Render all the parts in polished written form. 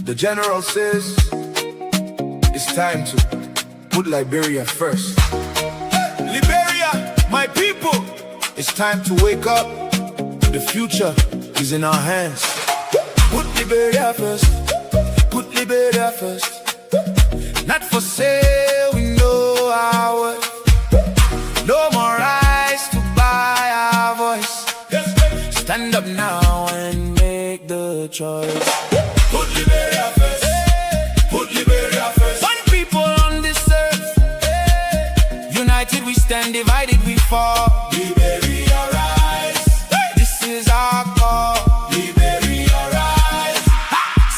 The general says it's time to put Liberia first. Liberia, my people, it's time to wake up. The future is in our hands. Put Liberia first. Put Liberia first. Not for sale, we know our worth. No more rights to buy our voice. Stand up now and make the choice. Put Liberia first. Put Liberia first. One people on this earth. United we stand, divided we fall. Liberia rise. This is our call. Liberia rise.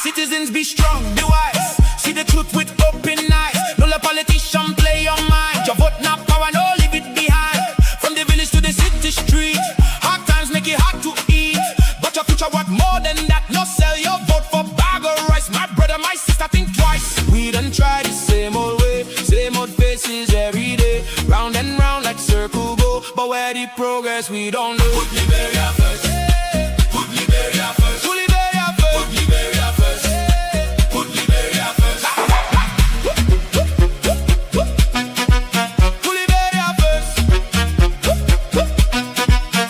Citizens be strong, be wise. See the truth with open eyes. No let politician play your mind. Your vote not power, no leave it behind. From the village to the city street. Hard times make it hard to eat. But your future worth more than that. No sell your vote for bag of rice. My brother, my sister, think twice. We done try the same old way. Same old faces every day. Round and round like circle go. But where the progress we don't know. Put Liberia first. Put Liberia first. Put Liberia first. Put Liberia first. Put Liberia first. Put Liberia first.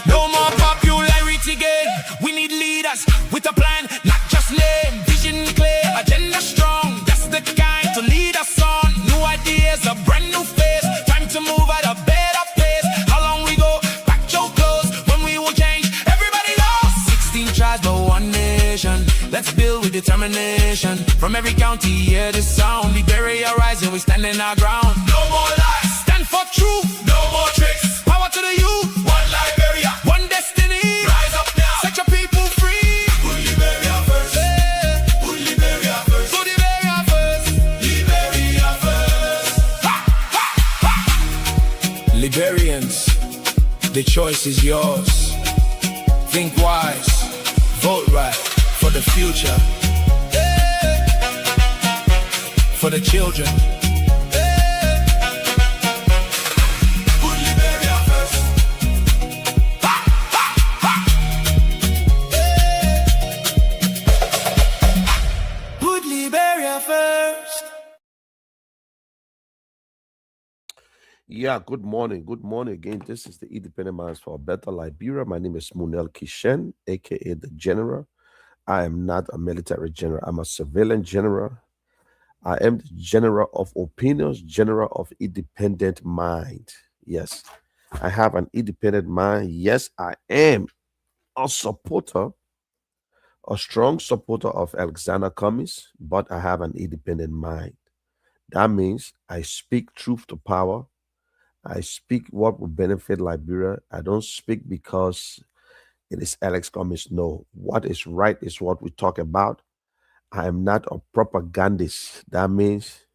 No more popularity game. We need leaders with a plan, not just name. Vision clear, agenda strong. That's the kind to lead us on. New ideas, a brand new face. Time to move at a better pace. How long we go? Back your clothes. When we will change, everybody knows. 16 tribes but one nation. Let's build with determination. From every county, hear the sound. Liberia rising, we stand in our ground. No more lies. Stand for truth. No more tricks. Power to the youth. One Liberia. One destiny. Rise up now. Set your people free. Put Liberia first. Put Liberia first. Put Liberia first. Liberia first. Ha, ha, ha. Liberians, the choice is yours. Think wise. Vote right for the future. For the children. Put Liberia first. Ha, ha, ha. Put Liberia first. Yeah, good morning. Good morning again. This is the Independent Minds for a Better Liberia. My name is Munel Kishen, aka the General. I am not a military general, I'm a civilian general. I am the general of opinions, general of independent mind. Yes, I have an independent mind. Yes, I am a supporter, a strong supporter of Alexander Cummings, but I have an independent mind. That means I speak truth to power. I speak what will benefit Liberia. I don't speak because it is Alex Cummings. No, what is right is what we talk about. I am not a propagandist. That means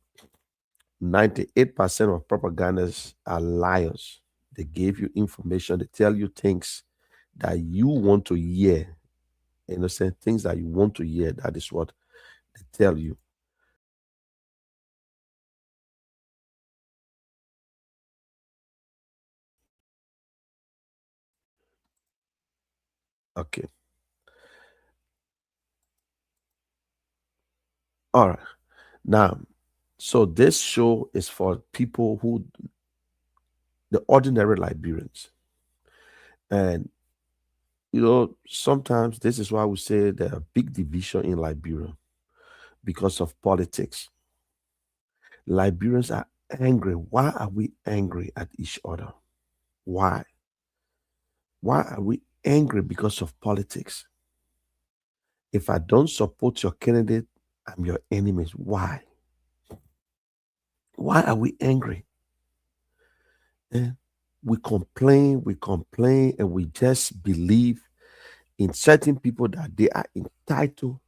98% of propagandists are liars. They give you information, they tell you things that you want to hear. You understand? Things that you want to hear. That is what they tell you. Okay. All right. Now, so this show is for people who, the ordinary Liberians. And, sometimes this is why we say there are big division in Liberia because of politics. Liberians are angry. Why are we angry at each other? Why? Why are we angry because of politics? If I don't support your candidate, I'm your enemies. Why? Why are we angry? Eh? We complain, and we just believe in certain people that they are entitled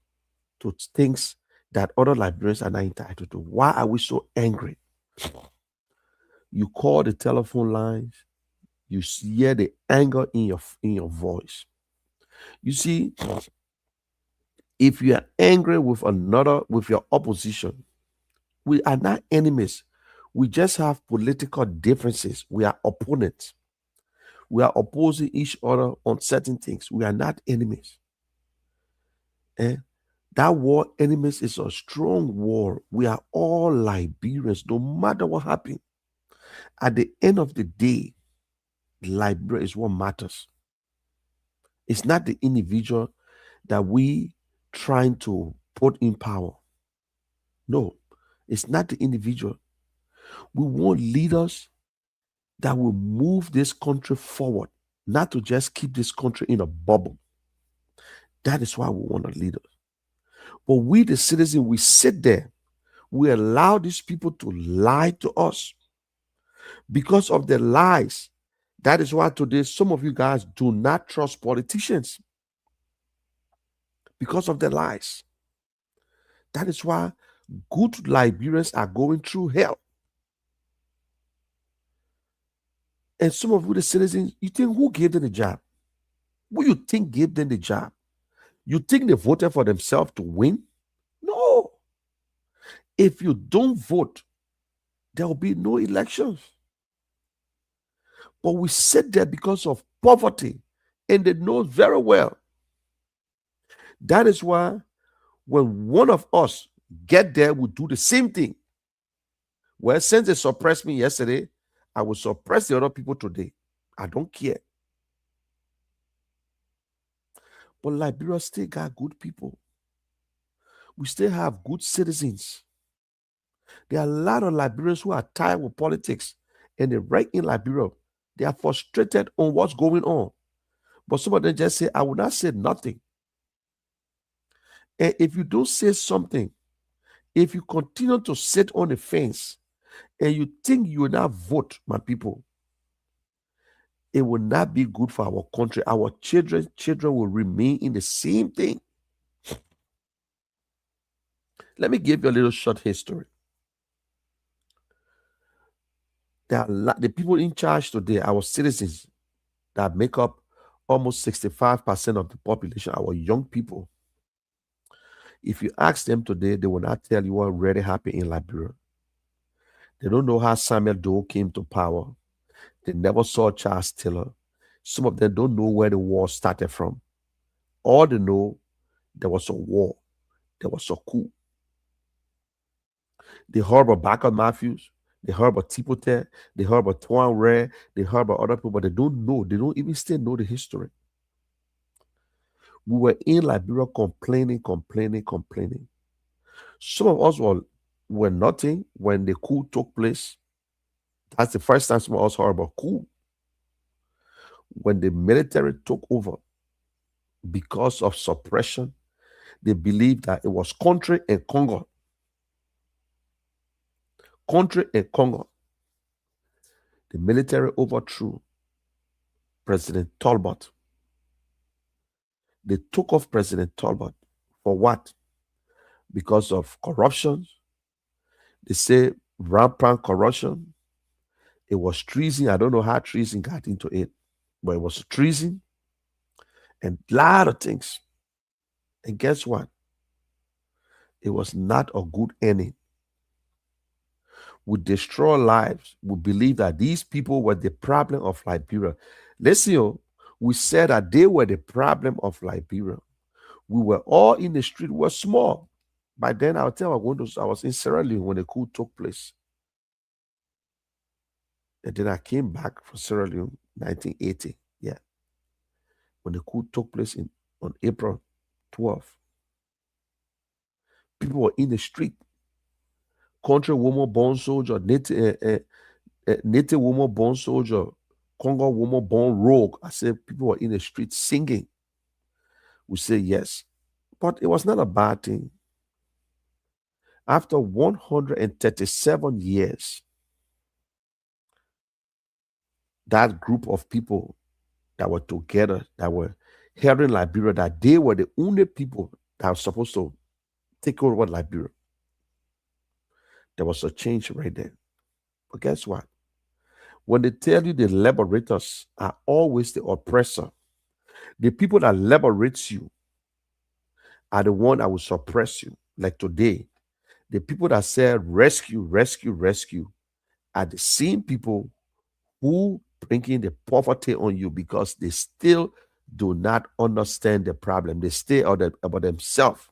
to things that other Liberians are not entitled to. Why are we so angry? You call the telephone lines, you hear the anger in your voice. You see, if you are angry with your opposition, we are not enemies. We just have political differences. We are opponents. We are opposing each other on certain things. We are not enemies. That war, enemies, is a strong war. We are all Liberians, no matter what happens. At the end of the day, Liberia is what matters. It's not the individual that we trying to put in power. No, it's not the individual. We want leaders that will move this country forward, not to just keep this country in a bubble. That is why we want a leader. But we, the citizens, we sit there. We allow these people to lie to us because of the lies. That is why today some of you guys do not trust politicians because of the lies. That is why good Liberians are going through hell. And some of you, the citizens, you think who gave them the job? Who you think gave them the job? You think they voted for themselves to win? No. If you don't vote, there will be no elections. But we sit there because of poverty, and they know very well. That is why when one of us get there, we do the same thing. Well, since they suppressed me yesterday, I will suppress the other people today. I don't care. But Liberia still got good people. We still have good citizens. There are a lot of Liberians who are tired with politics, and they right in Liberia. They are frustrated on what's going on. But some of them just say, I will not say nothing. And if you don't say something, if you continue to sit on the fence and you think you will not vote, my people, it will not be good for our country. Our children will remain in the same thing. Let me give you a little short history. The people in charge today, our citizens that make up almost 65% of the population, our young people. If you ask them today, they will not tell you what really happened in Liberia. They don't know how Samuel Doe came to power. They never saw Charles Taylor. Some of them don't know where the war started from. All they know, there was a war. There was a coup. They heard about Baker Matthews. They heard about Tipote. They heard about Tuan Ray. They heard about other people, but they don't know. They don't even still know the history. We were in Liberia complaining. Some of us were nothing when the coup took place. That's the first time some of us heard about coup. When the military took over because of suppression, they believed that it was country and Congo. Country and Congo. The military overthrew President Talbot. They took off President Talbot. For what? Because of corruption. They say rampant corruption. It was treason. I don't know how treason got into it, but it was treason and a lot of things. And guess what? It was not a good ending. We destroy lives. We believe that these people were the problem of Liberia. Listen, we said that they were the problem of Liberia. We were all in the street. We were small. By then, I'll tell you, I was in Sierra Leone when the coup took place. And then I came back from Sierra Leone 1980. Yeah. When the coup took place on April 12th. People were in the street. Country woman born soldier, native woman born soldier, Congo woman born rogue. I said people were in the street singing. We say yes. But it was not a bad thing. After 137 years, that group of people that were together, that were here in Liberia, that they were the only people that were supposed to take over Liberia. There was a change right there. But guess what? When they tell you the liberators are always the oppressor, the people that liberate you are the one that will suppress you. Like today, the people that say rescue are the same people who bringing the poverty on you because they still do not understand the problem. They stay about themselves.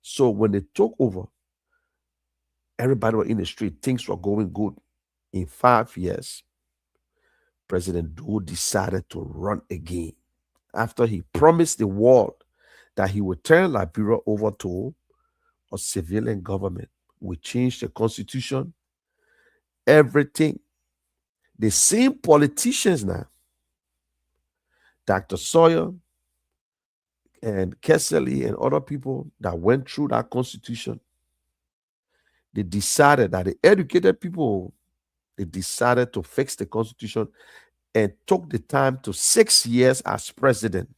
So when they took over, everybody was in the street. Things were going good. In 5 years, President Doe decided to run again after he promised the world that he would turn Liberia over to a civilian government. We changed the constitution, everything. The same politicians now, Dr. Sawyer and Kessely and other people that went through that constitution, they decided that the educated people, they decided to fix the constitution and took the time to 6 years as president,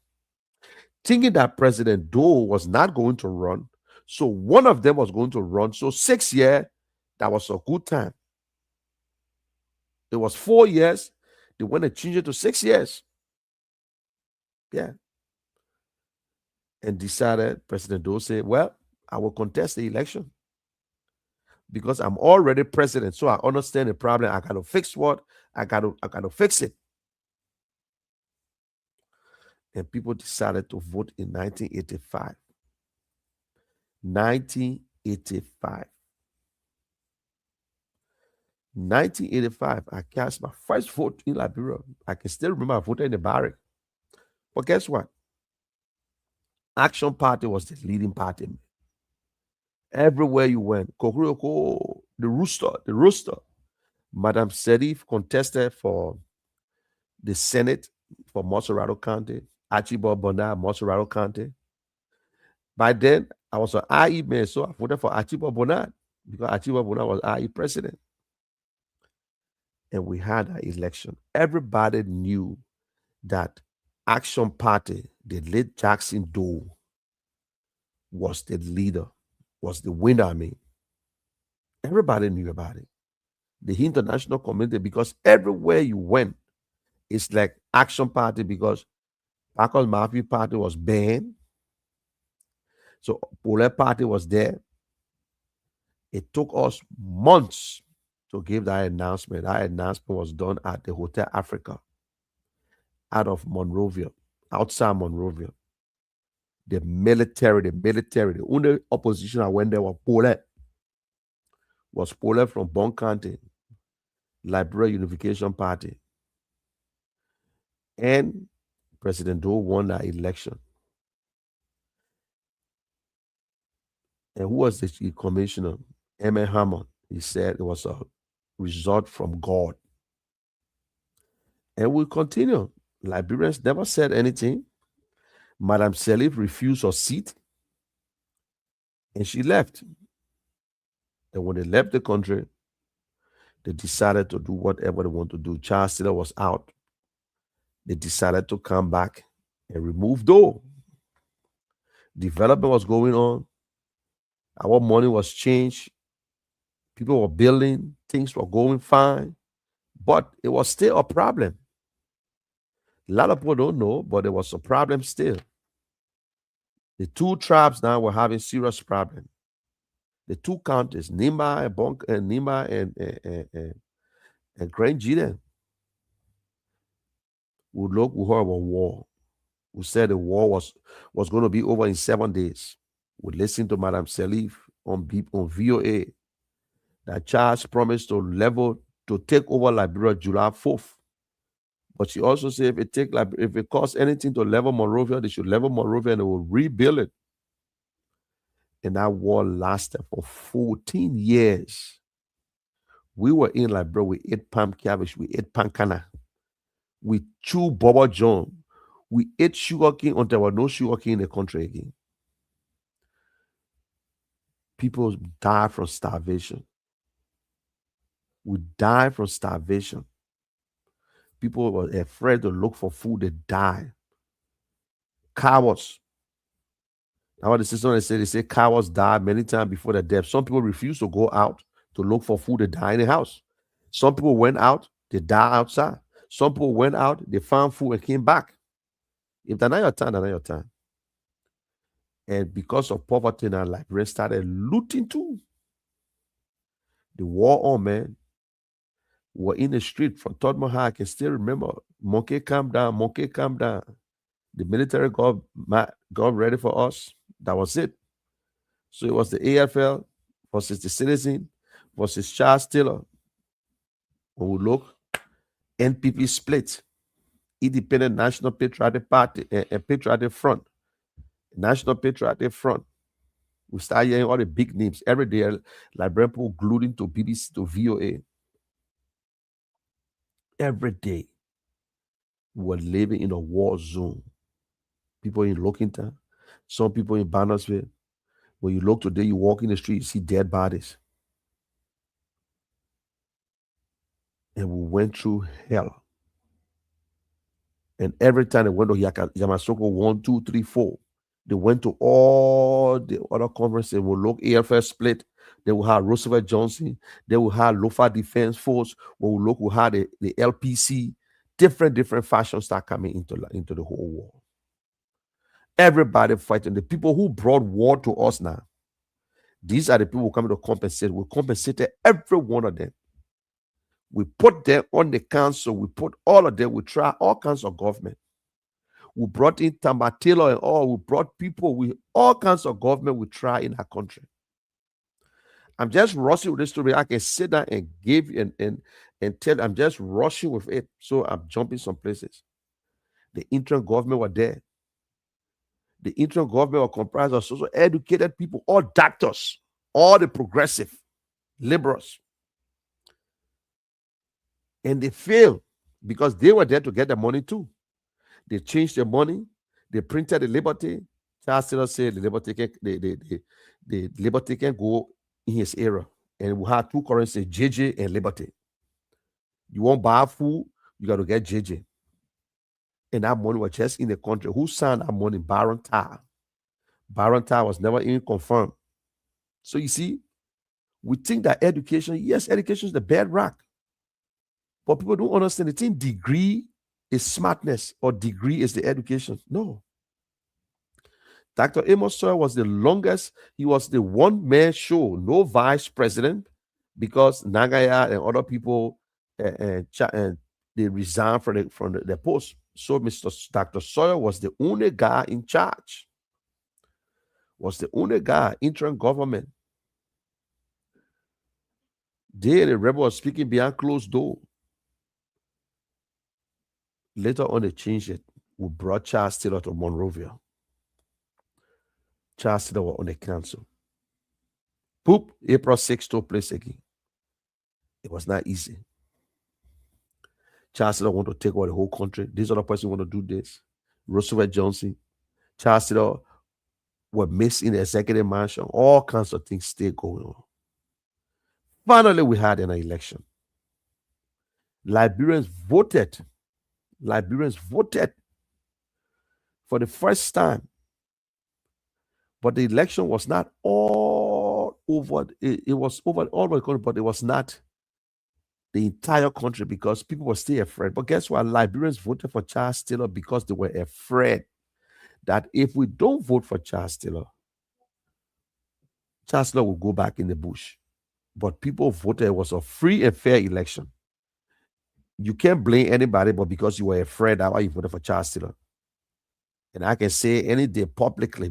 thinking that President Doe was not going to run. So one of them was going to run. So 6 years, that was a good time. It was 4 years. They went and changed it to 6 years. Yeah. And decided, President Doe said, well, I will contest the election because I'm already president. So I understand the problem. I got to fix what? I got to fix it. And people decided to vote in 1985. 1985. 1985, I cast my first vote in Liberia. I can still remember I voted in the barrack. But guess what? Action Party was the leading party. Everywhere you went, Kokuroko, the rooster. Madam Serif contested for the Senate for Moserado County, Archibald Bonard, Moserado County. By then, I was an IE man, so I voted for Archibald Bonard because Archibald Bonard was IE president. And we had an election. Everybody knew that Action Party, the late Jackson Doe, was the leader, was the winner. I mean, everybody knew about it. The international community, because everywhere you went, it's like Action Party because Paco's Mafia Party was banned. So Pole Party was there. It took us months to give that announcement. That announcement was done at the Hotel Africa out of Monrovia, outside Monrovia. The military, the only opposition I went there was Pole from Bon County, Liberia Unification Party. And President Doe won that election. And who was the chief commissioner? Emmett Hammond. He said it was a result from God. And we continue. Liberians never said anything. Madam Serif refused her seat and she left. And when they left the country, they decided to do whatever they want to do. Charles Taylor was out. They decided to come back and remove Doe. Development was going on. Our money was changed. People were building. Things were going fine. But it was still a problem. A lot of people don't know, but there was a problem still. The two tribes now were having serious problems. The two counties, Nimba and Grand Gideon, we heard of a war. We said the war was going to be over in 7 days. We listened to Madam Serif on VOA that Charles promised to take over Liberia July 4th. But she also said if it costs anything to level Monrovia, they should level Monrovia and they will rebuild it. And that war lasted for 14 years. We were in Liberia, we ate palm cabbage, we ate pancana, we chewed Boba John, we ate sugarcane until there was no sugarcane in the country again. People died from starvation. We died from starvation. People were afraid to look for food, they died. Cowards. Now what the system they say cowards die many times before their death. Some people refuse to go out to look for food, they die in the house. Some people went out, they died outside. Some people went out, they found food and came back. If they're not your time, they're not your time. And because of poverty now, Liberians started looting too. The war on, man, were in the street from Tottenham High. I can still remember, monkey calm down, monkey calm down. The military got ready for us. That was it. So it was the AFL versus the Citizen versus Charles Taylor. When we look, NPP split, Independent National Patriotic Party and Patriotic Front, National Patriotic Front. We start hearing all the big names every day, like people glued into BBC to VOA. Every day, we were living in a war zone. People in Lockington, some people in Bannersville. When you look today, you walk in the street, you see dead bodies. And we went through hell. And every time they went to Yamasoko 1, 2, 3, 4, they went to all the other conferences. We look AFL split. They will have Roosevelt Johnson. They will have Lofa Defense Force. When we look, we had the LPC. Different fashions start coming into the whole war. Everybody fighting. The people who brought war to us now, these are the people who come to compensate. We compensated every one of them. We put them on the council. We put all of them. We try all kinds of government. We brought in Tamba Taylor and all. We brought people with all kinds of government we try in our country. I'm just rushing with this story. I can sit down and give and tell. I'm just rushing with it. So I'm jumping some places. The interim government were there. The interim government were comprised of social educated people, all doctors, all the progressive liberals. And they failed because they were there to get the money too. They changed the money. They printed the Liberty. Charles Taylor said the Liberty can go in his era. And we had two currencies, JJ and Liberty. You want buy food, you got to get JJ. And that money was just in the country. Who signed that money? Baron Tar. Baron Tar was never even confirmed. So you see, we think that education, yes, education is the bedrock. But people don't understand. They think degree is smartness or degree is the education. No. Dr. Amos Sawyer was the longest. He was the one-man show, no vice president, because Nagaya and other people and they resigned from the post. So Dr. Sawyer was the only guy in charge. Was the only guy, interim government. They, the rebel, was speaking behind closed door. Later on, they changed it. We brought Charles Taylor to Monrovia. Charles Taylor was on the council. Poop, April 6th took place again. It was not easy. Charles Taylor want to take over the whole country. This other person want to do this. Roosevelt Johnson. Charles Taylor were missed in the executive mansion. All kinds of things still going on. Finally, we had an election. Liberians voted for the first time. But the election was not all over. It was over all over the country, but it was not the entire country because people were still afraid. But guess what? Liberians voted for Charles Taylor because they were afraid that if we don't vote for Charles Taylor will go back in the bush. But people voted. It was a free and fair election. You can't blame anybody, but because you were afraid, that's why you voted for Charles Taylor. And I can say any day publicly,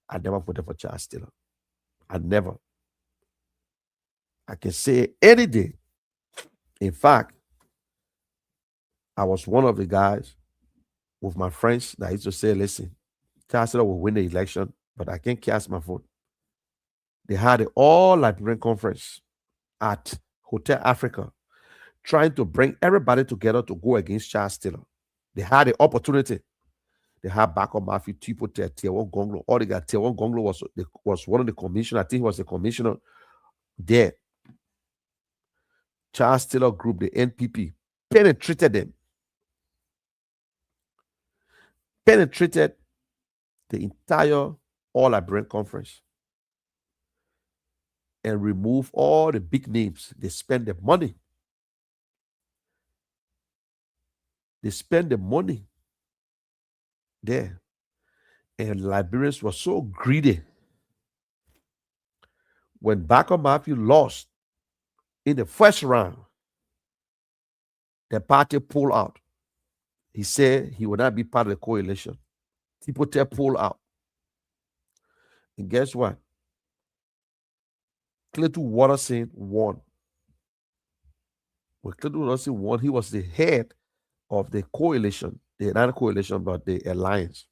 I never voted for Charles Taylor. I never. I can say any day. In fact, I was one of the guys with my friends that used to say, listen, Charles Taylor will win the election, but I can't cast my vote. They had an all-Liberian conference at Hotel Africa, trying to bring everybody together to go against Charles Taylor. They had the opportunity. They had Bako Mafi, Tipo Tiawan Gonglo. All they got Tiawan Gonglo was one of the commissioners. I think he was the commissioner there. Charles Taylor Group, the NPP, penetrated them. Penetrated the entire all-Liberian conference and removed all the big names. They spent the money. They spent the money there. And Liberians were so greedy. When Bako Mafi lost in the first round, the party pulled out. He said he would not be part of the coalition. People pulled out. And guess what? Clayton Watterson won. When Clayton Watterson won, he was the head of the coalition, not a coalition, but the alliance.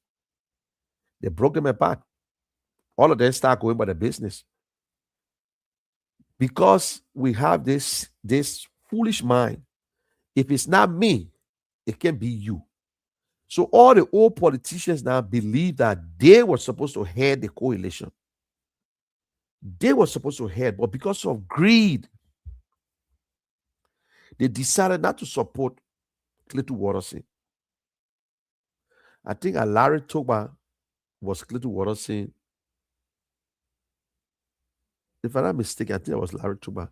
They broke them apart. All of them start going by the business. Because we have this foolish mind. If it's not me, it can be you. So all the old politicians now believe that they were supposed to head the coalition. They were supposed to head, but because of greed, they decided not to support Clayton Watterson. I think Larry Toba was Clayton Watterson. If I'm not mistaken, I think it was Larry Toba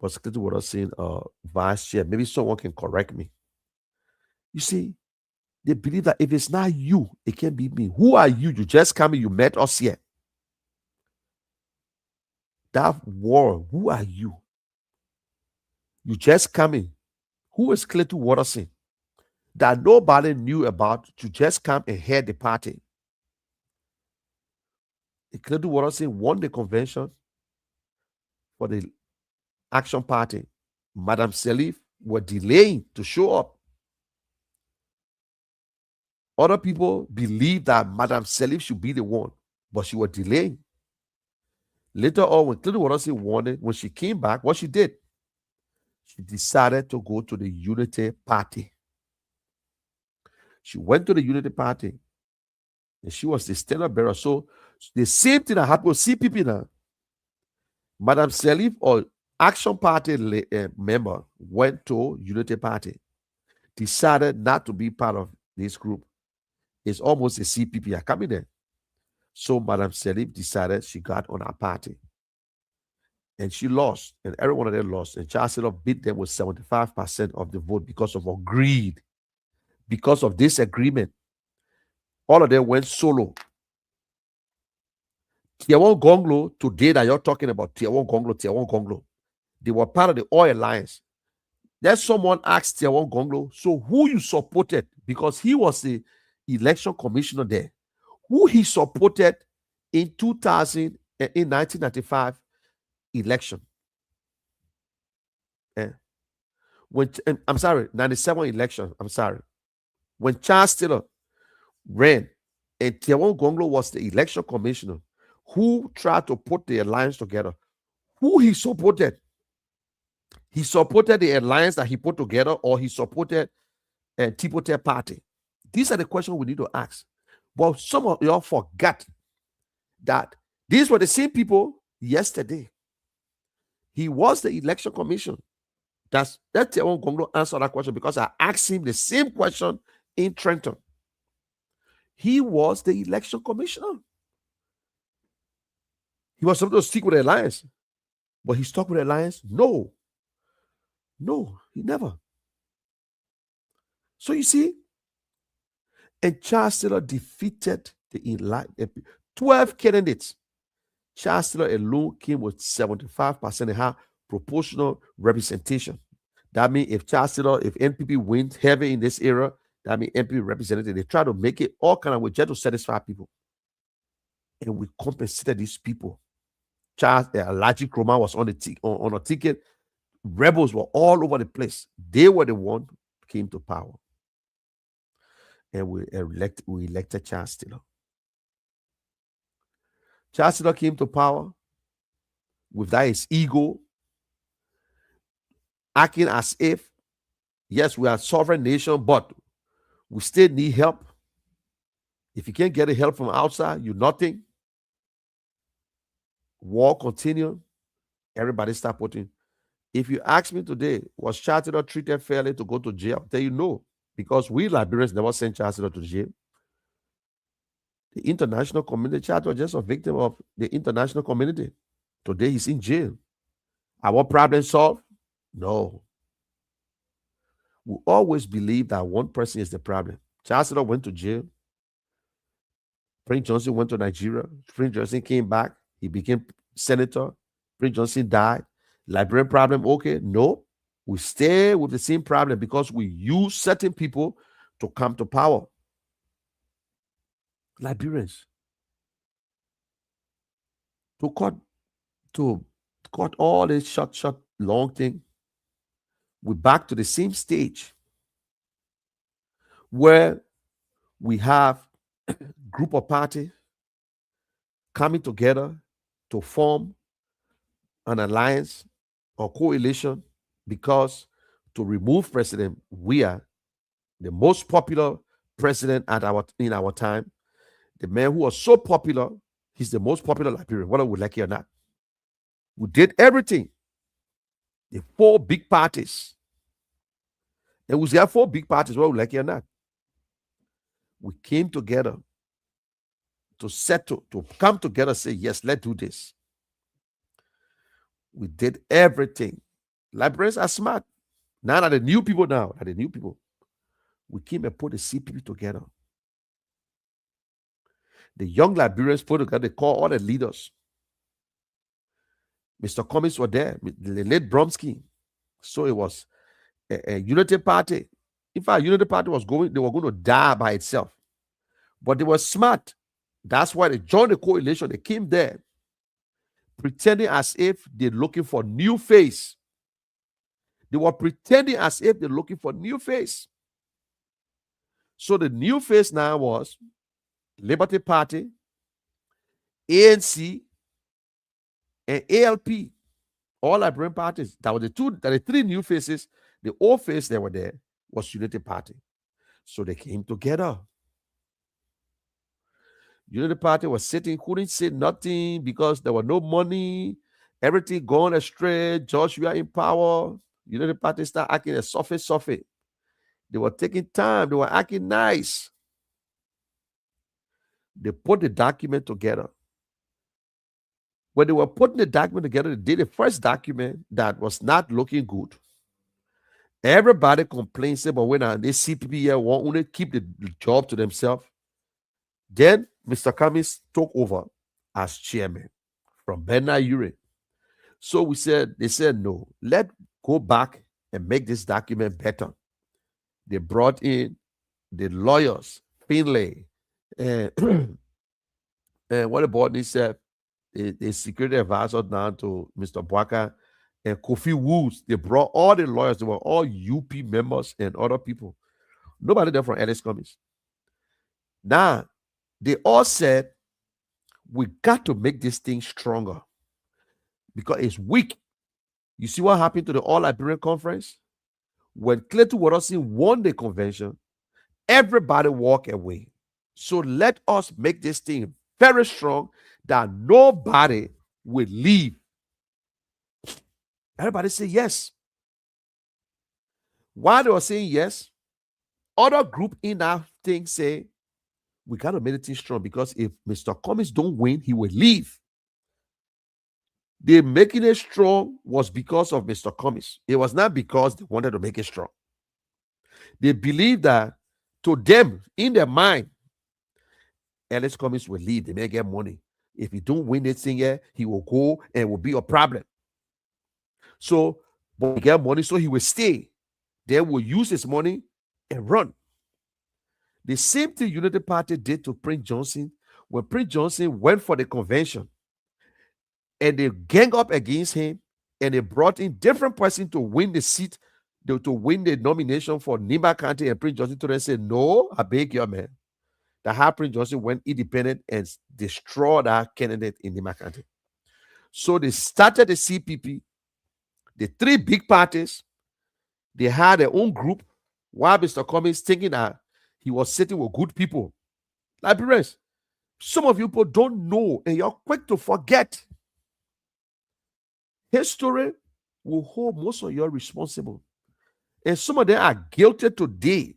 was Clayton Watterson vice chair. Maybe someone can correct me. You see, they believe that if it's not you, it can't be me. Who are you? You just come in, you met us here. That war, who are you? You just come in. Who is Clayton Watterson? That nobody knew about to just come and head the party. Clayton Watterson won the convention for the Action Party. Madam Salif were delaying to show up. Other people believed that Madam Salif should be the one, but she was delaying. Later on, when Clayton Watterson won it, when she came back, what she did, she decided to go to the Unity Party. She went to the Unity Party, and she was the standard bearer. So the same thing that happened with CPP now. Madam Salif or Action Party member went to Unity Party, decided not to be part of this group. It's almost a CPP are coming there. So Madam Salif decided she got on our party. And she lost, and every one of them lost. And Chancellor beat them with 75% of the vote because of greed, because of disagreement. All of them went solo. Tiawon Gonglo, today that you're talking about, Tiawon Gonglo, they were part of the Oil Alliance. Then someone asked Tiawon Gonglo, so who you supported? Because he was the election commissioner there. Who he supported in 1995 election. I'm sorry, 97 election. I'm sorry. When Charles Taylor ran and Tiawon Gonglo was the election commissioner who tried to put the alliance together, who he supported? He supported the alliance that he put together, or he supported a Tipote party? These are the questions we need to ask. Well, some of y'all forgot that these were the same people yesterday. He was the election commissioner. That's Tiawon Gonglo answered that question because I asked him the same question in Trenton. He was the election commissioner. He was supposed to stick with the alliance, but he stuck with the alliance? No, he never. So you see, and Charles Taylor defeated the 12 candidates. Charles Taylor alone came with 75% and had proportional representation. That means if NPP wins heavy in this era, that means NPP represented. They try to make it all kind of way just to satisfy people. And we compensated these people. Alaji Kroma was on a ticket. Rebels were all over the place. They were the one who came to power. And we elected Charles Taylor. Charles Taylor came to power with that his ego, acting as if, yes, we are a sovereign nation, but we still need help. If you can't get the help from outside, you're nothing. War continue. Everybody start putting. If you ask me today, was Charles Taylor treated fairly to go to jail? I'll tell you no, because we Liberians never sent Charles Taylor to jail. The international community, Charles was just a victim of the international community. Today he's in jail. Our problem solved? No. We always believe that one person is the problem. Charles Taylor went to jail. Prince Johnson went to Nigeria. Prince Johnson came back. He became senator. Prince Johnson died. Liberian problem, okay? No. We stay with the same problem because we use certain people to come to power. Liberians. To cut all this short, long thing. We're back to the same stage where we have group of party coming together to form an alliance or coalition because to remove President Weah, the most popular president in our time, the man who was so popular, he's the most popular Liberian, whether we like it or not. We did everything. The 4 big parties. And we have 4 big parties, whether we like it or not. We came together to come together and say, yes, let's do this. We did everything. Liberians are smart. Now that the new people we came and put the CPP together. The young Liberians put together, they call all the leaders. Mr. Cummings were there, the late Bromsky. So it was a unity party. In fact, unity party they were going to die by itself. But they were smart. That's why they joined the coalition. They came there pretending as if they're looking for new face. They were pretending as if they're looking for new face. So the new face now was Liberty Party, ANC, and ALP. All Liberian parties. That were the 3 new faces. The old face that were there was Unity Party. So they came together. Unity Party was sitting, couldn't say nothing because there was no money, everything gone astray. Joshua in power. Unity Party started acting a surface. They were taking time. They were acting nice. They put the document together. When they were putting the document together, they did the first document that was not looking good. Everybody complained, but when this CPP here want only keep the job to themselves. Then Mr. Cummings took over as chairman from Bernard Ure. So they said, no, let's go back and make this document better. They brought in the lawyers, Finlay, and, and what about this the security advisor now to Mr. Bwaka and Kofi Woods. They brought all the lawyers. They were all UP members and other people. Nobody there from Alex Cummings. Now, they all said, we got to make this thing stronger because it's weak. You see what happened to the All Liberian Conference? When Clayton Watson won the convention, everybody walked away. So let us make this thing very strong that nobody will leave. Everybody say yes. While they were saying yes, other group in that thing say, we got to make the thing strong because if Mr. Cummings don't win, he will leave. The making it strong was because of Mr. Cummings. It was not because they wanted to make it strong. They believe that to them, in their mind, Alex Cummings will leave. They may get money. If he don't win this thing here, he will go and it will be a problem. So, but he get money, so he will stay. They will use his money and run. The same thing Unity Party did to Prince Johnson when Prince Johnson went for the convention and they gang up against him and they brought in different persons to win the seat, to win the nomination for Nimba County, and Prince Johnson to them said, no, I beg you, man. That how Prince Johnson went independent and destroyed that candidate in Nimba County. So they started the CPP, the three big parties. They had their own group while Mr. Cummings thinking that he was sitting with good people. Liberians, some of you people don't know and you're quick to forget. History will hold most of you responsible. And some of them are guilty today.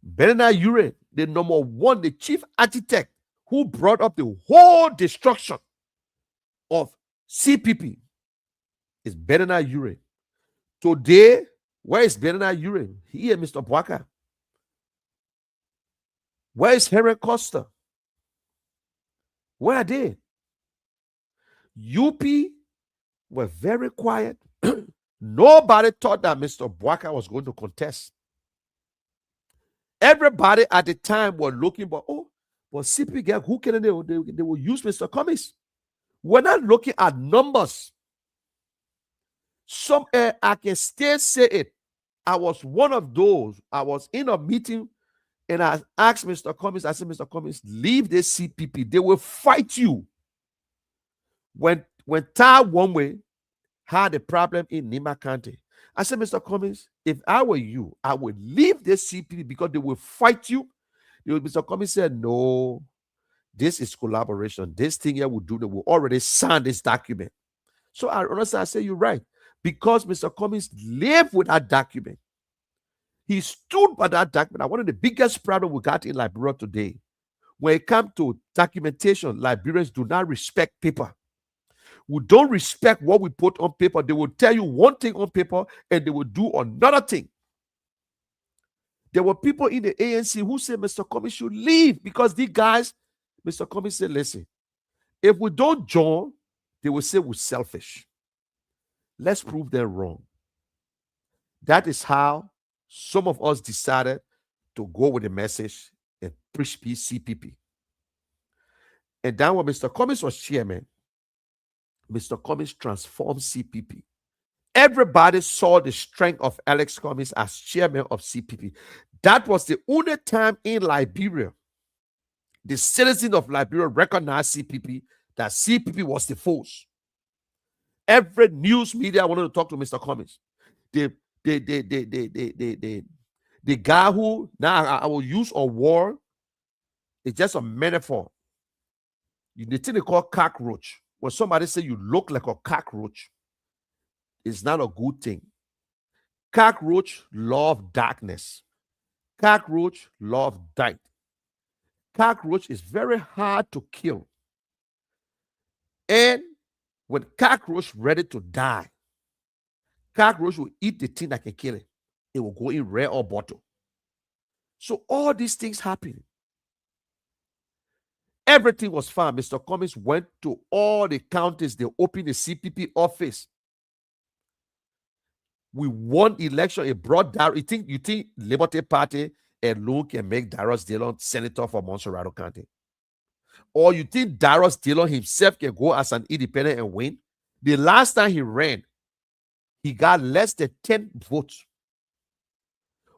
Bernard Ure, the number one, the chief architect who brought up the whole destruction of CPP, is Bernard Ure. Today, where is Bernard Ure? He and Mr. Bwaka. Where is Henry Costa? Where are they? UP were very quiet. Nobody thought that Mr. Bwaka was going to contest. Everybody at the time were looking, but CP, who can they will use Mr. Cummings? We're not looking at numbers. Some I can still say it. I was one of those. I was in a meeting and I asked Mr. Cummings, I said, Mr. Cummings, leave this CPP. They will fight you. When Ta Wonwe had a problem in Nima County, I said, Mr. Cummings, if I were you, I would leave this CPP because they will fight you. Mr. Cummings said, no, this is collaboration. This thing here will do, they will already sign this document. So I say you're right. Because Mr. Cummings lived with that document. He stood by that document. One of the biggest problems we got in Liberia today, when it comes to documentation, Liberians do not respect paper. We don't respect what we put on paper. They will tell you one thing on paper and they will do another thing. There were people in the ANC who said Mr. Cummings should leave because these guys, Mr. Cummings said, listen, if we don't join, they will say we're selfish. Let's prove them wrong. That is how some of us decided to go with the message and preach CPP. And then when Mr. Cummings was chairman, Mr. Cummings transformed CPP. Everybody saw the strength of Alex Cummings as chairman of CPP. That was the only time in Liberia the citizens of Liberia recognized CPP, that CPP was the force. Every news media wanted to talk to Mr. Cummings. The guy who now I will use a war, it's just a metaphor. The thing they call cockroach. When somebody say you look like a cockroach, it's not a good thing. Cockroach love darkness. Cockroach love night. Cockroach is very hard to kill. And when cockroach ready to die, cockroach will eat the thing that can kill it. It will go in rare or bottle. So all these things happen. Everything was fine. Mr. Cummings went to all the counties. They opened the CPP office. We won election. It brought Dar. You think Liberty Party alone can make Darius Dillon senator for Montserrat County? Or you think Darius Dillon himself can go as an independent and win? The last time he ran, he got less than 10 votes.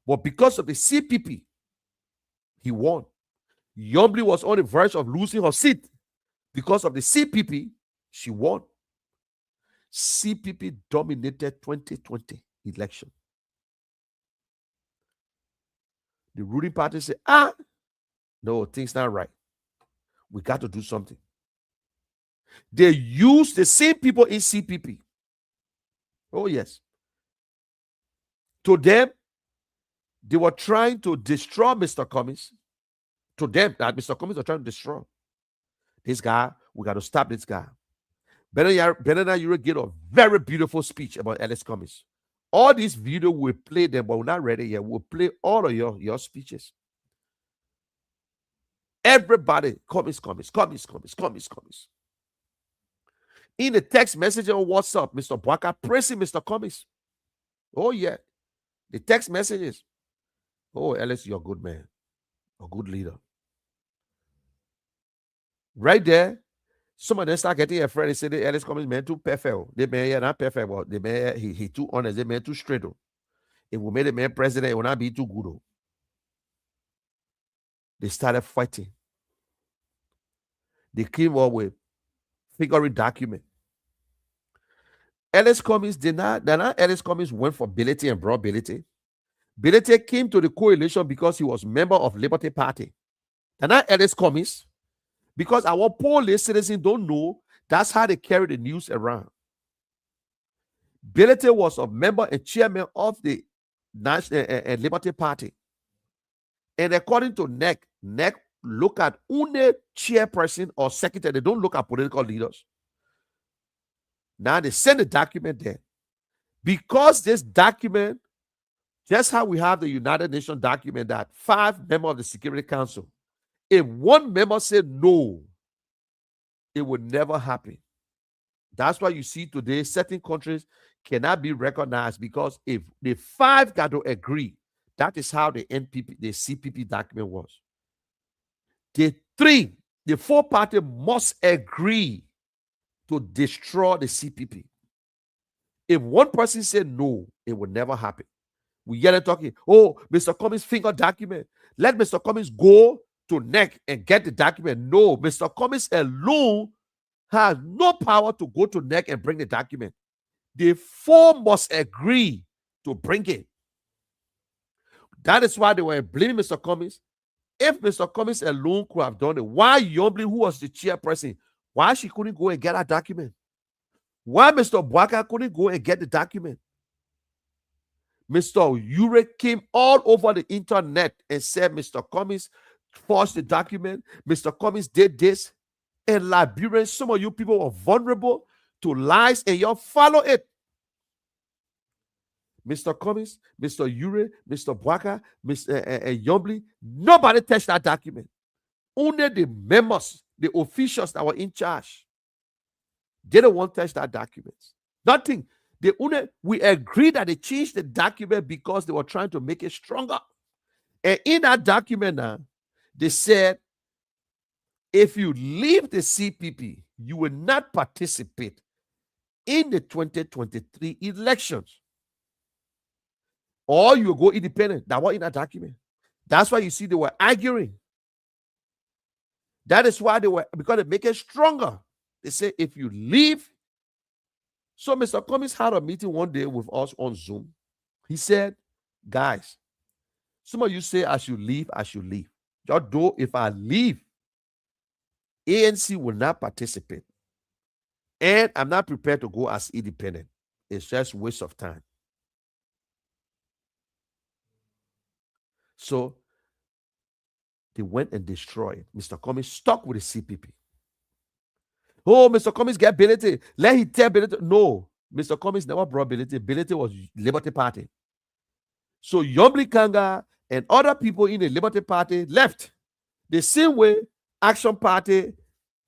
But because of the CPP, he won. Yombly was on the verge of losing her seat. Because of the CPP, she won. CPP dominated 2020 election. The ruling party said, no, things not right. We got to do something. They used the same people in CPP. Oh, yes. To them, they were trying to destroy Mr. Cummings. To them, that Mr. Cummings was trying to destroy this guy. We got to stop this guy. Benana Yuri gave a very beautiful speech about Alex Cummings. All these videos, we play them, but we're not ready yet. We'll play all of your speeches. Everybody, Cummings. In the text message on WhatsApp, Mr. Bwaka praising Mr. Cummings. Oh, yeah. The text messages. Oh, Alex, you're a good man. A good leader. Right there, some of them start getting a friend and say, Alex Cummings, man, too perfect. They man, not perfect, but the man, he too honest. They man too straight. If we made a man president, it will not be too good. They started fighting. They came up with figurative document. Alex Cummings did not. Alex Cummings went for Bility and brought Bility. Bility came to the coalition because he was member of Liberty Party. And not Alex Cummings, because our poor citizens don't know that's how they carry the news around. Bility was a member and chairman of the National Liberty Party. And according to NEC look at only chairperson or secretary. They don't look at political leaders. Now they send a document there. Because this document, just how we have the United Nations document that 5 members of the Security Council, if one member said no, it would never happen. That's why you see today certain countries cannot be recognized, because if the 5 got to agree, that is how the CPP document was. The 4 parties must agree to destroy the CPP. If one person said no, it would never happen. We hear them talking, oh, Mr. Cummings finger document. Let Mr. Cummings go to NEC and get the document. No, Mr. Cummings alone has no power to go to NEC and bring the document. The four must agree to bring it. That is why they were blaming Mr. Cummings. If Mr. Cummings alone could have done it, why Yombly, who was the chairperson, why she couldn't go and get that document? Why Mr. Bwaka couldn't go and get the document? Mr. Ure came all over the internet and said Mr. Cummings forged the document. Mr. Cummings did this. And Liberians, some of you people were vulnerable to lies and you follow it. Mr. Cummings, Mr. Ure, Mr. Bwaka, Mr. Yombly, nobody touched that document. Only the members, the officials that were in charge, they don't want to touch that document. Nothing. We agreed that they changed the document because they were trying to make it stronger. And in that document now, they said, if you leave the CPP, you will not participate in the 2023 elections. Or you will go independent. That was in that document. That's why you see they were arguing. That is why because they make it stronger. They say, if you leave. So Mr. Cummings had a meeting one day with us on Zoom. He said, guys, some of you say I should leave, I should leave. Just though if I leave, ANC will not participate. And I'm not prepared to go as independent. It's just a waste of time. So they went and destroyed. Mr. Cummings stuck with the CPP. Oh, Mr. Cummings get Bility. Let him tell Bility. No, Mr. Cummings never brought Bility. Bility was Liberty Party. So Yombly Kanga and other people in the Liberty Party left. The same way Action Party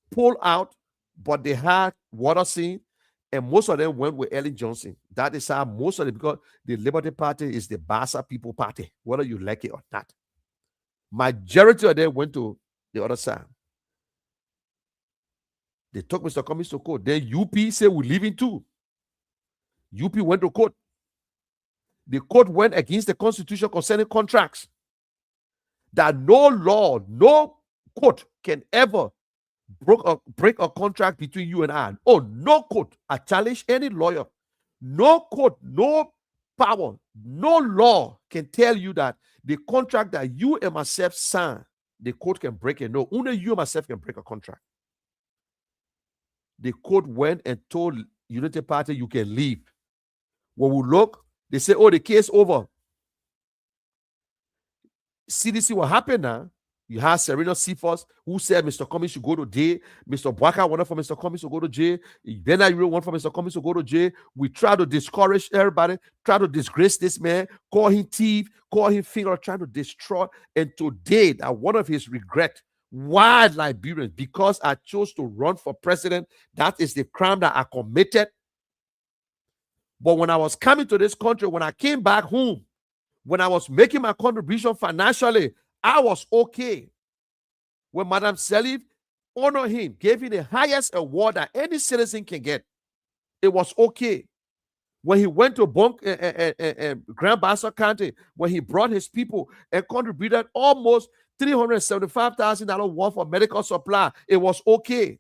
pulled out, but they had water scene, and most of them went with Ellen Johnson. That is how most of them, because the Liberty Party is the Bassa People Party, whether you like it or not. Majority of them went to the other side. They took Mr. Cummings to court. Then UP said we're leaving too. UP went to court. The court went against the constitution concerning contracts. That no law, no court can ever break a contract between you and I. Oh, no court. I challenge any lawyer. No court, no power, no law can tell you that the contract that you and myself sign, the court can break it. No, only you and myself can break a contract. The court went and told Unity Party you can leave. When we look, they say, oh, the case over. CDC, what happened now? You have Serena Cephas, who said Mr. Cummings should go to jail. Mr. Bwaka wanted for Mr. Cummings to go to jail. Then I really want for Mr. Cummings to go to jail. We try to discourage everybody, try to disgrace this man, call him thief, call him finger, trying to destroy. And today, that one of his regrets, why Liberians? Because I chose to run for president. That is the crime that I committed. But when I was coming to this country, when I came back home, when I was making my contribution financially, I was okay. When Madam Salif honored him, gave him the highest award that any citizen can get, it was okay. When he went to Grand Bassa County, when he brought his people and contributed almost $375,000 worth of medical supply, it was okay.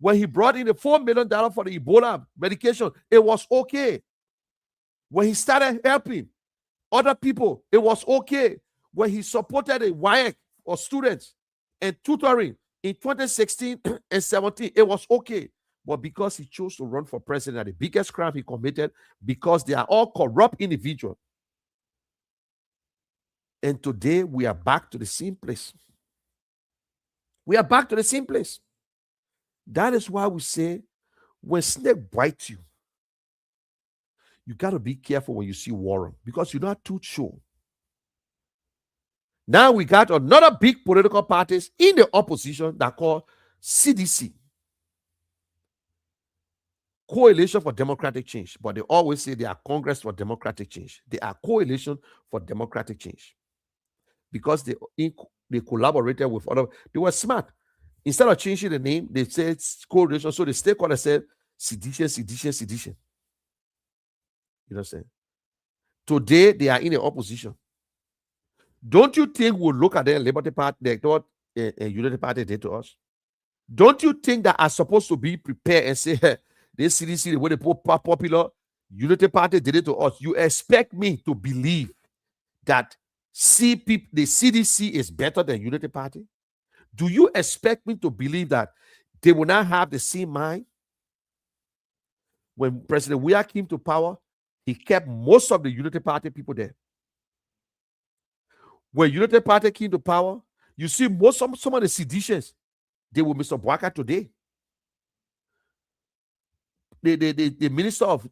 When he brought in the $4 million for the Ebola medication, it was okay. When he started helping other people, it was okay. When he supported a WIAC for students and tutoring in 2016 and 17, it was okay. But because he chose to run for president, the biggest crime he committed, because they are all corrupt individuals. And today we are back to the same place. We are back to the same place. That is why we say, when snake bites you, you got to be careful when you see Warren, because you're not too sure. Now we got another big political parties in the opposition that call CDC, Coalition for Democratic Change. But they always say they are Congress for Democratic Change. They are Coalition for Democratic Change. Because they collaborated with other, they were smart. Instead of changing the name, they said coalition. So the stakeholder said sedition, sedition, sedition. You know what I'm saying? Today they are in the opposition. Don't you think we'll look at the Liberty Party, they thought Unity Party did to us? Don't you think that are supposed to be prepared and say, hey, this CDC, the way they put popular, Unity Party did it to us? You expect me to believe that the CDC is better than Unity Party? Do you expect me to believe that they will not have the same mind? When President Weah came to power, he kept most of the Unity Party people there. When Unity Party came to power, you see some of the seditious, they were Mr. Bwaka today. The minister of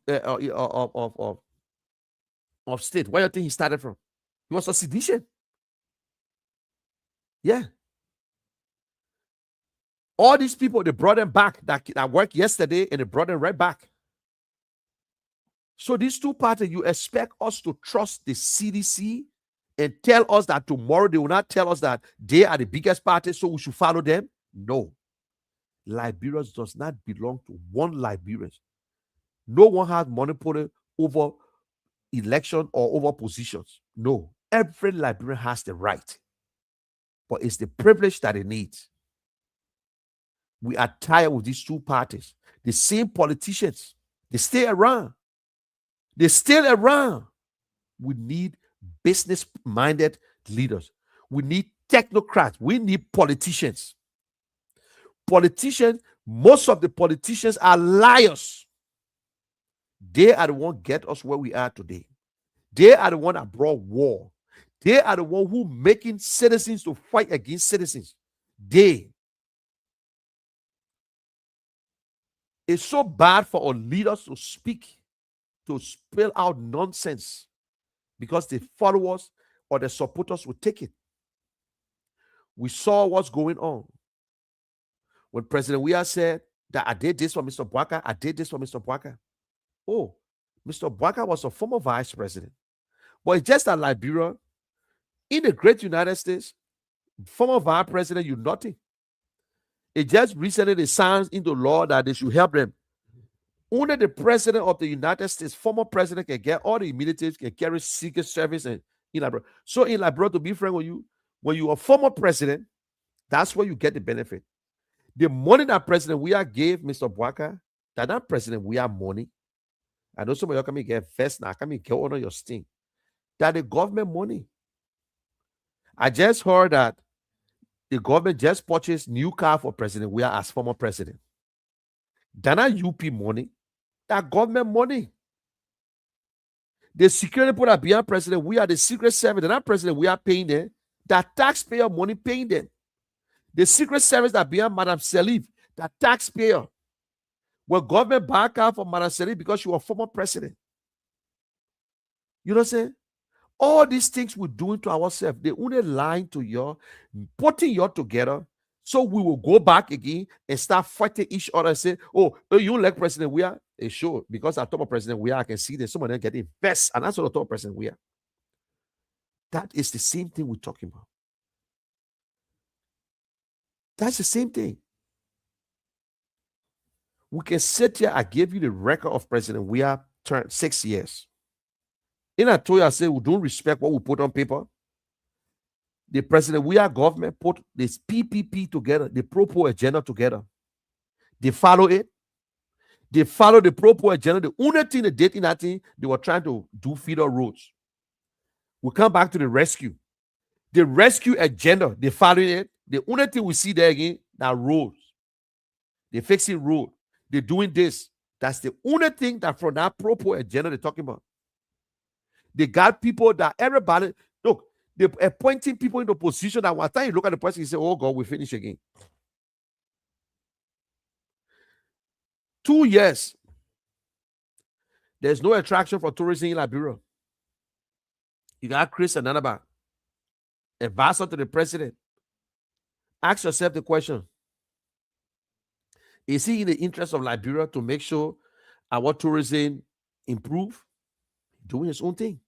state, where do you think he started from? He was a sedition. Yeah. All these people, they brought them back that worked yesterday, and they brought them right back. So these two parties, you expect us to trust the CDC and tell us that tomorrow they will not tell us that they are the biggest party, so we should follow them? No. Liberia does not belong to one Liberian. No one has monopoly over election or over positions. No. Every Liberian has the right. But it's the privilege that it needs. We are tired with these two parties. The same politicians. They stay around. They're still around. We need business-minded leaders. We need technocrats. We need politicians. Politicians, most of the politicians are liars. They are the one get us where we are today. They are the one that brought war. They are the one who making citizens to fight against citizens. It's so bad for our leaders to speak, to spill out nonsense, because the followers or the supporters will take it. We saw what's going on. When President Weah said that I did this for Mr. Bwaka, I did this for Mr. Bwaka. Oh, Mr. Bwaka was a former vice president. But it's just that Liberia, in the great United States, former vice president, you nothing. It just recently they signed into law that they should help them. Only the president of the United States, former president, can get all the military, can carry Secret Service and in Liberia. So in Liberia, to be frank with you, when you are former president, that's where you get the benefit. The money that President Weah gave Mr. Bwaka, that President Weah money. I know some of you come and get vest now, come and get on your sting. That the government money. I just heard that the government just purchased new car for President Weah as former president. That not UP money, that government money. The security people that beyond President Weah, the Secret Service, that not President Weah paying them, that taxpayer money paying them. The Secret Service that beyond Madam Salif, that taxpayer. Well, government back out for Madam Salif because she was former president. You know what I'm saying? All these things we're doing to ourselves, they only lying to you, putting you together, so we will go back again and start fighting each other and say, oh, you like President Weah? Sure, because I talk about President Weah, I can see that some of them getting best, and that's what I talk about President Weah. That is the same thing we're talking about. That's the same thing. We can sit here, I gave you the record of President Weah turned 6 years. And I told you, I said, we don't respect what we put on paper. The President Weah government put this PPP together, the Pro-Poor agenda together. They follow it. They follow the Pro-Poor agenda. The only thing they did in that thing, they were trying to do feeder roads. We come back to the rescue. The rescue agenda, they follow it. The only thing we see there again, now roads. They're fixing road. They're doing this. That's the only thing that from that Pro-Poor agenda they're talking about. They got people that everybody, look, they're appointing people into position that one time you look at the person, you say, oh God, we finish again. 2 years. There's no attraction for tourism in Liberia. You got Chris and Nanaba, advisor to the president. Ask yourself the question. Is he in the interest of Liberia to make sure our tourism improve? Doing his own thing.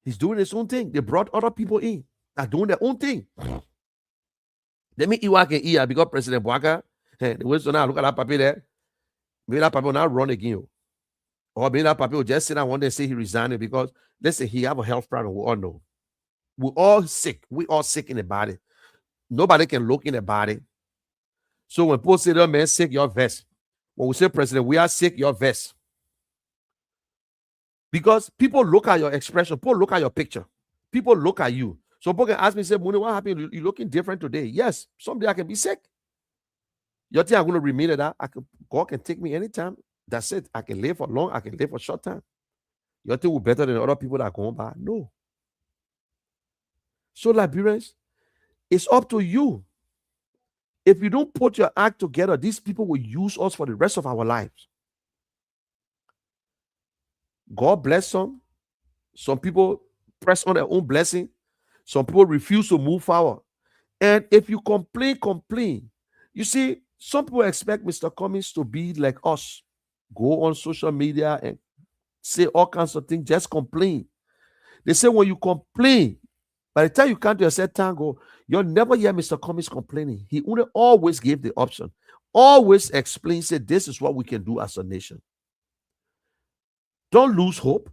He's doing his own thing. They brought other people in that are doing their own thing. Let me eat what I can eat because President Bwaka, the way so now look at that paper there. Maybe that paper will not run again. Or maybe that paper will just sit down one day and say he resigned because let's say he have a health problem. We all know. We're all sick. We all sick in the body. Nobody can look in the body. So when people say, "Oh man, sick, your vest." When we say, "President, we are sick," your vest. Because people look at your expression, people look at your picture, people look at you. So people can ask me, say, "Mooney, what happened? You looking different today?" Yes, someday I can be sick. You think I'm going to remain at that? God can take me anytime. That's it. I can live for long. I can live for short time. You think we're better than other people that are going by? No. So Liberians, it's up to you. If you don't put your act together, these people will use us for the rest of our lives. God bless some. Some people press on their own blessing. Some people refuse to move forward. And if you complain. You see, some people expect Mr. Cummings to be like us. Go on social media and say all kinds of things, just complain. They say when you complain, by the time you come to your set time goal, you'll never hear Mr. Cummings complaining. He only always gave the option, always explain, say, this is what we can do as a nation. Don't lose hope.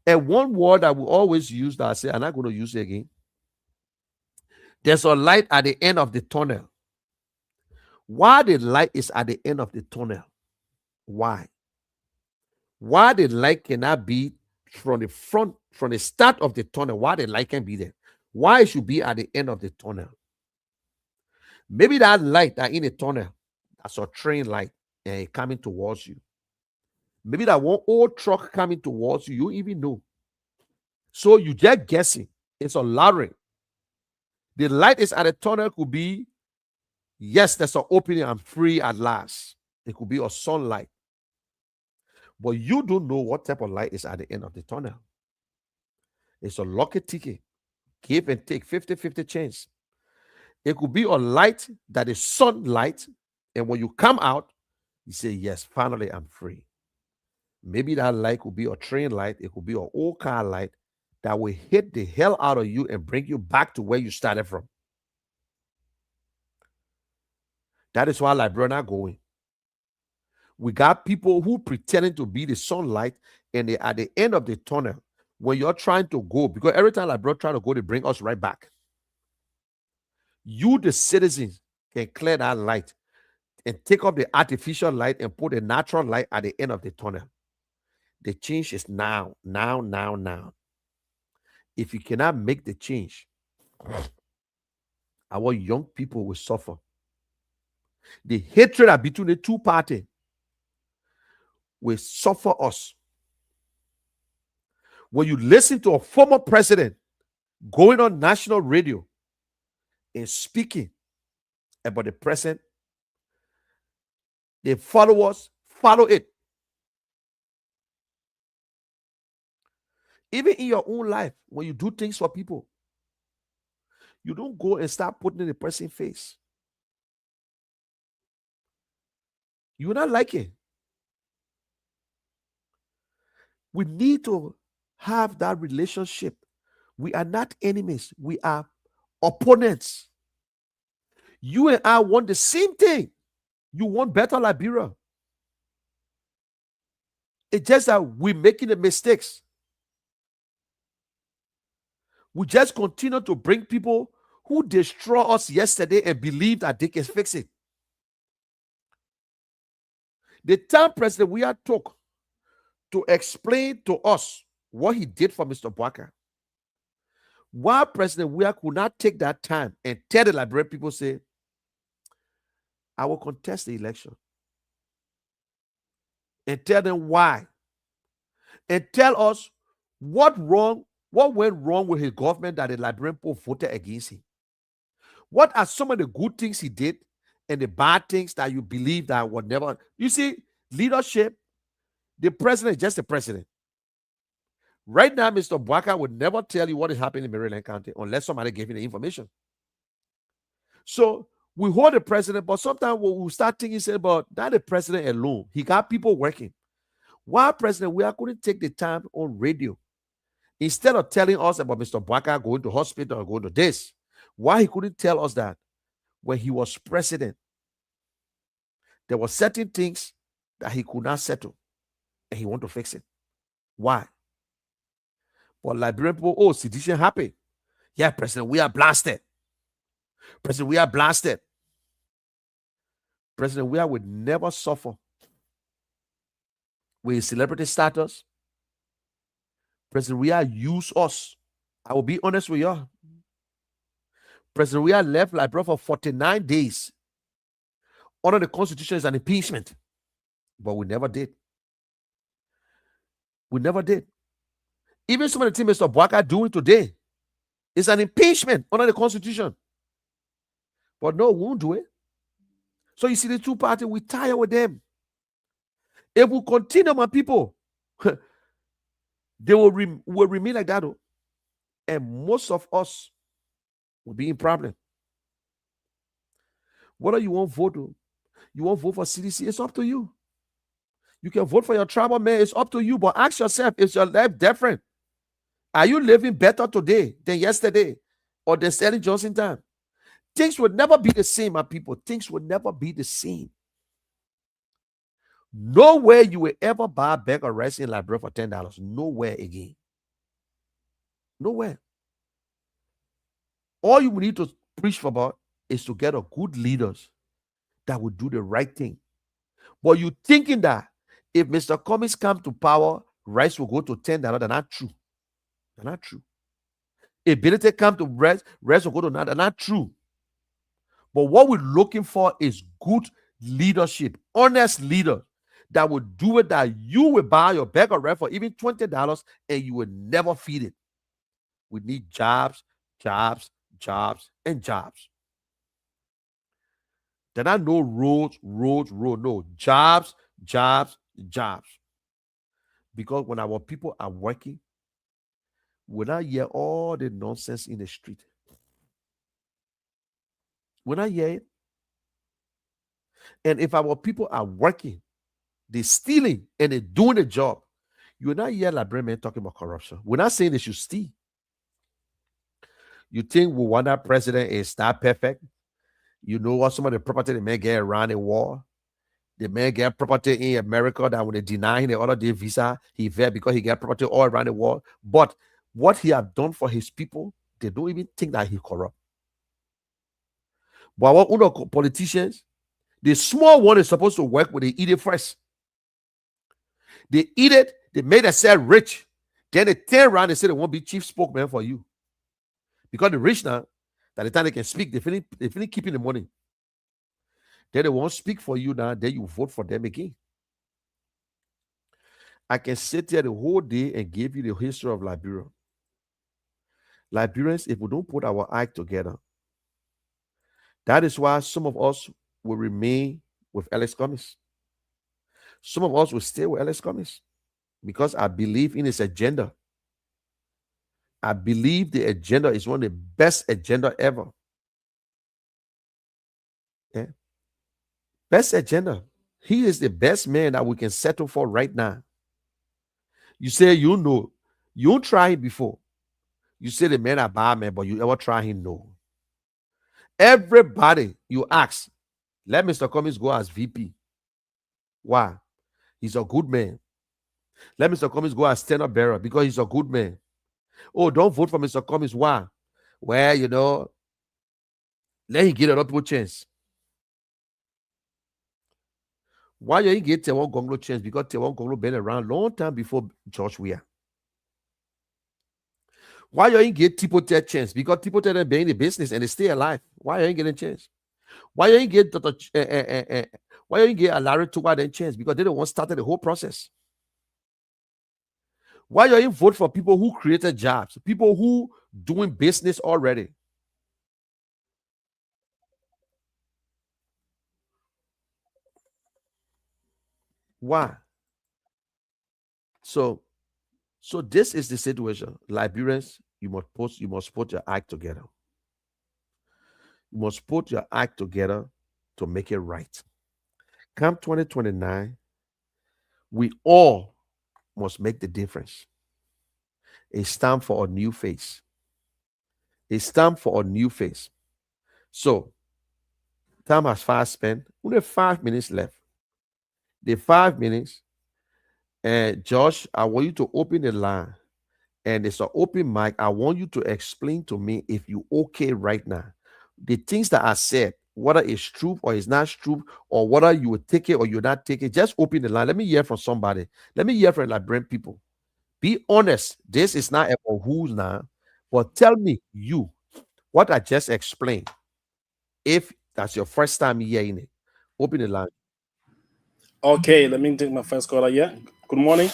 And one word I will always use that I say, I'm not going to use it again. There's a light at the end of the tunnel. Why the light is at the end of the tunnel? Why? Why the light cannot be from the front, from the start of the tunnel? Why the light can be there? Why it should be at the end of the tunnel? Maybe that light that in the tunnel, that's a train light and it coming towards you. Maybe that one old truck coming towards you, you even know. So you just guessing. It's a lottery. The light is at the tunnel could be, yes, there's an opening. I'm free at last. It could be a sunlight. But you don't know what type of light is at the end of the tunnel. It's a lucky ticket. Give and take, 50-50 chance. It could be a light that is sunlight. And when you come out, you say, yes, finally I'm free. Maybe that light could be a train light. It could be an old car light that will hit the hell out of you and bring you back to where you started from. That is why Liberia are going. We got people who pretending to be the sunlight and they at the end of the tunnel when you're trying to go, because every time Liberia try to go, they bring us right back. You, the citizens, can clear that light and take up the artificial light and put a natural light at the end of the tunnel. The change is now. If you cannot make the change, our young people will suffer. The hatred between the two parties will suffer us. When you listen to a former president going on national radio and speaking about the present, the followers follow it. Even in your own life, when you do things for people, you don't go and start putting in the person's face. You will not like it. We need to have that relationship. We are not enemies. We are opponents. You and I want the same thing. You want better Liberia. It's just that we're making the mistakes. We just continue to bring people who destroyed us yesterday and believe that they can fix it. The time President Weah took to explain to us what he did for Mr. Bwaka, why President Weah could not take that time and tell the Liberian people, say, I will contest the election. And tell them why. And tell us what went wrong with his government that the Liberian people voted against him. What are some of the good things he did and the bad things that you believe that would never... You see, leadership, the president is just the president. Right now, Mr. Bwaka would never tell you what is happening in Maryland County unless somebody gave him the information. So we hold the president, but sometimes we start thinking, say, but not the president alone. He got people working. Why President Weah couldn't take the time on radio instead of telling us about Mr. Bwaka going to hospital or going to this? Why he couldn't tell us that when he was president, there were certain things that he could not settle, and he wanted to fix it. Why? But Liberian people, oh, sedition happened. Yeah, President, we are blasted. President, we are blasted. President, we would never suffer with his celebrity status. President, we use us. I will be honest with you. President, we left Liberia for 49 days. Under the Constitution is an impeachment. But we never did. We never did. Even some of the things Mr. Bwaka doing today is an impeachment under the Constitution. But no, we won't do it. So you see the two parties, we tire with them. If we continue, my people, they will remain like that. And most of us will be in problem. Whether you won't vote, you won't vote for CDC, it's up to you. You can vote for your tribal man, it's up to you. But ask yourself, is your life different? Are you living better today than yesterday or than Sterling Johnson time? Things will never be the same, my people. Things will never be the same. Nowhere you will ever buy a bag of rice in Liberia for $10. Nowhere again. Nowhere. All you need to preach for about is to get a good leaders that will do the right thing. But you thinking that if Mr. Cummings come to power, rice will go to $10, that's not true. That's not true. If Ability come to rice will go to $9, that's not true. But what we're looking for is good leadership, honest leader that will do it, that you will buy your bag of rice for even $20 and you will never feed it. We need jobs, jobs, jobs, and jobs. There are no roads, no. Jobs, jobs, jobs. Because when our people are working, we not hear all the nonsense in the street. We not hear it. And if our people are working, they're stealing and they're doing the job, you will not hear Liberian men talking about corruption. We're not saying they should steal. You think Rwanda president is that perfect? You know what some of the property the man get around the war? The man get property in America that when they deny him the other day visa, he vet because he get property all around the world. But what he have done for his people, they don't even think that he corrupt. But our politicians, the small one is supposed to work with, they eat it first. They eat it, they made themselves rich. Then they turn around and say they won't be chief spokesman for you. Because the rich now, that the time they can speak, they finish keeping the money. Then they won't speak for you now, then you vote for them again. I can sit here the whole day and give you the history of Liberia. Liberians, if we don't put our act together, that is why some of us will remain with Alex Cummings. Some of us will stay with Alex Cummings because I believe in his agenda. I believe the agenda is one of the best agenda ever. Yeah. Best agenda. He is the best man that we can settle for right now. You say you know. You try him before. You say the man a bad man, but you ever try him? No. Everybody you ask, let Mr. Cummings go as VP. Why? He's a good man. Let Mr. Cummings go as standard bearer because he's a good man. Oh, don't vote for Mr. Cummings. Why? Well, you know, let him get other people chance. Why you ain't get Tewan Gonglo chance? Because Tewan Gonglo been around long time before George Weah. Why you ain't get Tipo Ted chance? Because Tipo Ted been in the business and they stay alive. Why you ain't getting a chance? Why you ain't get why you ain't get a Larry Tuwa then chance? Because they don't want to start the whole process. Why you ain't vote for people who created jobs, people who doing business already? Why? So this is the situation. Liberians, you must put your act together. You must put your act together to make it right. Come 2029, we all must make the difference. It's time for a new face. It's time for a new face. So Time has fast spent. Only 5 minutes left. The 5 minutes. And Josh, I want you to open the line. And it's an open mic. I want you to explain to me if you okay right now. The things that I said, whether it's true or it's not true, or whether you will take it or you not take it, just open the line. Let me hear from somebody. Let me hear from Liberian people. Be honest. This is not about who's now, but tell me you what I just explained. If that's your first time hearing it, open the line. Okay, let me take my first caller. Yeah. Good morning.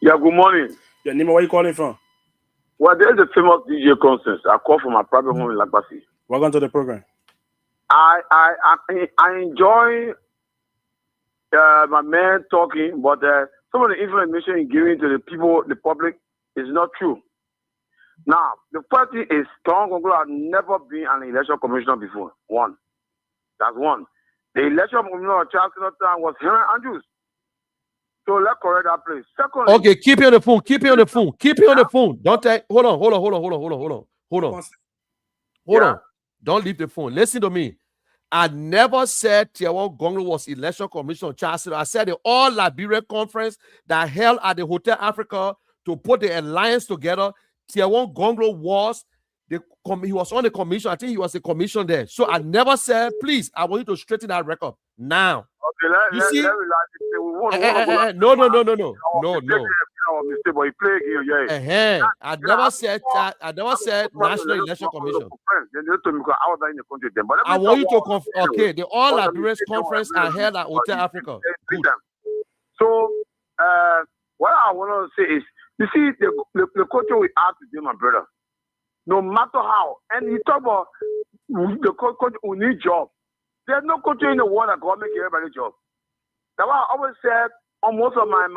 Yeah, good morning. Your name, where you calling from? Well, there's a famous DJ concert. I call from my private home in Lagbasi. Welcome to the program. I enjoy my man talking, but some of the information he's giving to the people, the public, is not true. Now, the first thing is Tom Gongolo has never been an election commissioner before. One. That's one. The election commissioner of Charles Clinton was Henry Andrews. So let's correct that place. Secondly, Okay, keep it on the phone. Keep it on the phone. Keep it on the phone. Don't take. Hold on. Don't leave the phone. Listen to me. I never said Tiawan Gonglo was election commissioner of Charles. I said the All Liberia conference that held at the Hotel Africa to put the alliance together. Tiawan Gonglo was he was on the commission. I think he was a commission there. So I never said, please, I want you to straighten that record now. Okay, you see? No. I never said National Election Commission. I want you to okay, the All Liberians Conference are held at Hotel Africa. Good. So what I want to say is, you see, the culture we have today, my brother, no matter how, and you talk about the culture who need job. There's no culture in the world that government give everybody a job. That's why I always said on most of my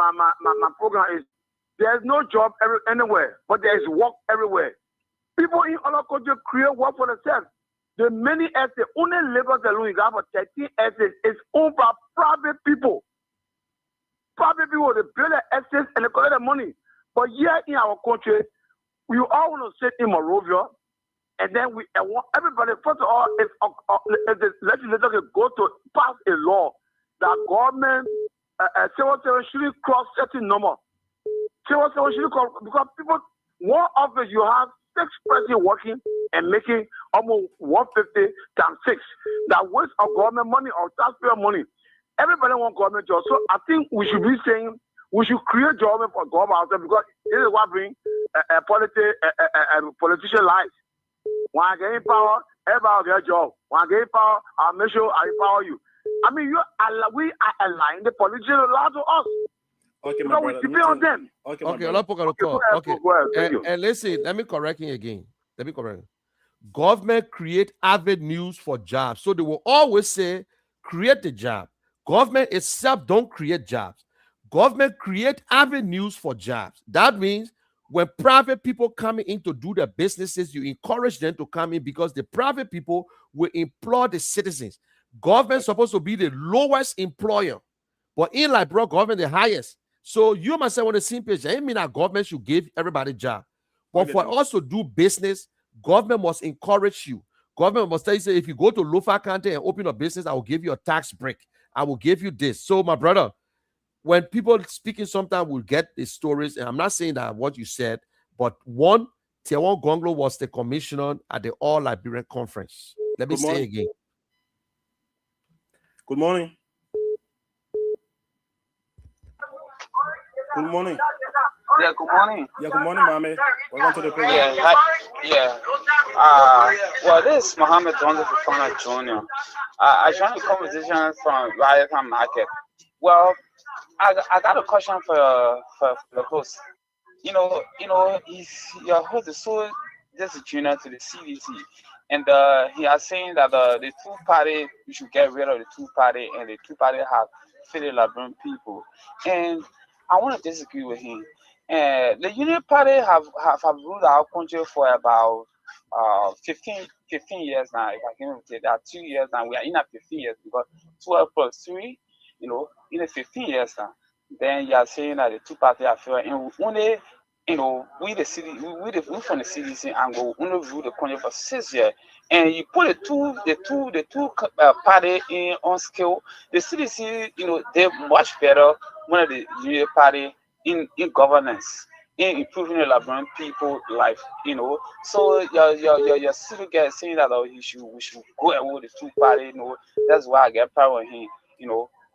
program is there's no job anywhere, but there's work everywhere. People in other countries create work for themselves. The many estates, only Lagos alone, you got about 13 estates, is owned by private people. Private people, they build their estates and they collect their money. But here in our country, we all want to sit in Monrovia, and then we want everybody, first of all, if the legislature can go to pass a law that government civil service shouldn't cross certain number. Civil service shouldn't cross, because people, one office you have 6 persons working and making almost 150 times 6. That waste of government money or taxpayer money. Everybody wants government jobs. So I think we should be saying we should create jobs for government ourselves, because this is what brings politician life. When I get in power, everybody will get a job. When I get in power, I'll make sure I empower you. I mean, we are aligning the politician law to us. Okay, my brother. We depend on them. Okay. And listen, let me correct you again. Government create avenues for jobs. So they will always say, create the job. Government itself don't create jobs. Government create avenues for jobs. That means when private people come in to do their businesses, you encourage them to come in, because the private people will employ the citizens. Government is supposed to be the lowest employer, but in Liberia, government the highest. So you must say on the same page. I mean that government should give everybody a job, but for us to do business, government must encourage you. Government must tell you, say, if you go to Lofa County and open a business, I will give you a tax break. I will give you this. So my brother, when people speaking, sometimes we'll get the stories, and I'm not saying that what you said, but one, Tiawan Gonglo was the commissioner at the All Liberian Conference. Let me say again. Good morning. Good morning. Yeah, good morning. Yeah, good morning, Mohammed. Welcome to the program. Well, this is Mohammed Johnson Fufana Jr. I joined the conversation from Riot Market. Well, I got a question for the host. Your host is so just junior to the CDC, and he is saying that the two-party, we should get rid of the two-party, and the two-party have fitted Liberian people. And I want to disagree with him. The Union Party have ruled our country for about 15 years now. If I can say that, 2 years now. We are in at 15 years, because 12 plus 3, in a 15 years now. Then you are saying that the two-party are fair, and only, we from the CDC and go only rule the country for 6 years, and you put the two party in on scale. The CDC, they're much better when the unit party in governance, in improving the Liberian people life. So your city guy saying that we should go away with the two party. That's why I get proud of him.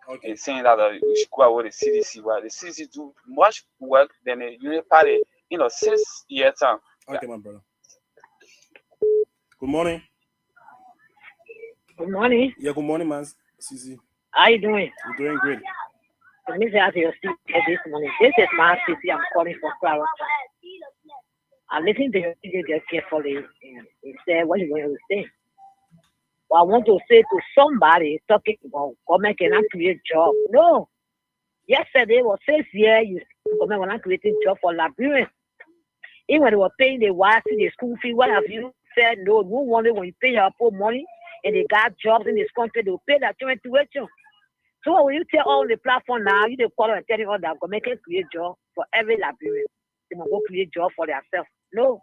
Okay. And saying that we should go away with the CDC. While the CDC do much work than the unit party. 6 year time. Okay, my brother. Good morning. Good morning. Yeah, good morning, man. Sisi. How you doing? You're doing great. Let me say after your speech this morning. This is my Sisi. I'm calling for Clara. I listened to your video just carefully and he said what you going to say. Well, I want to say to somebody talking about government cannot create job. No. Yesterday was 6 years government were not creating job for Liberians. Even when they were paying the wife the school fee, what have you said? No, no wonder when you pay your poor money and they got jobs in this country, they'll pay that tuition. So when you tell all the platform now, you call and telling all that government can create job for every Liberian. They must go create job for themselves. No,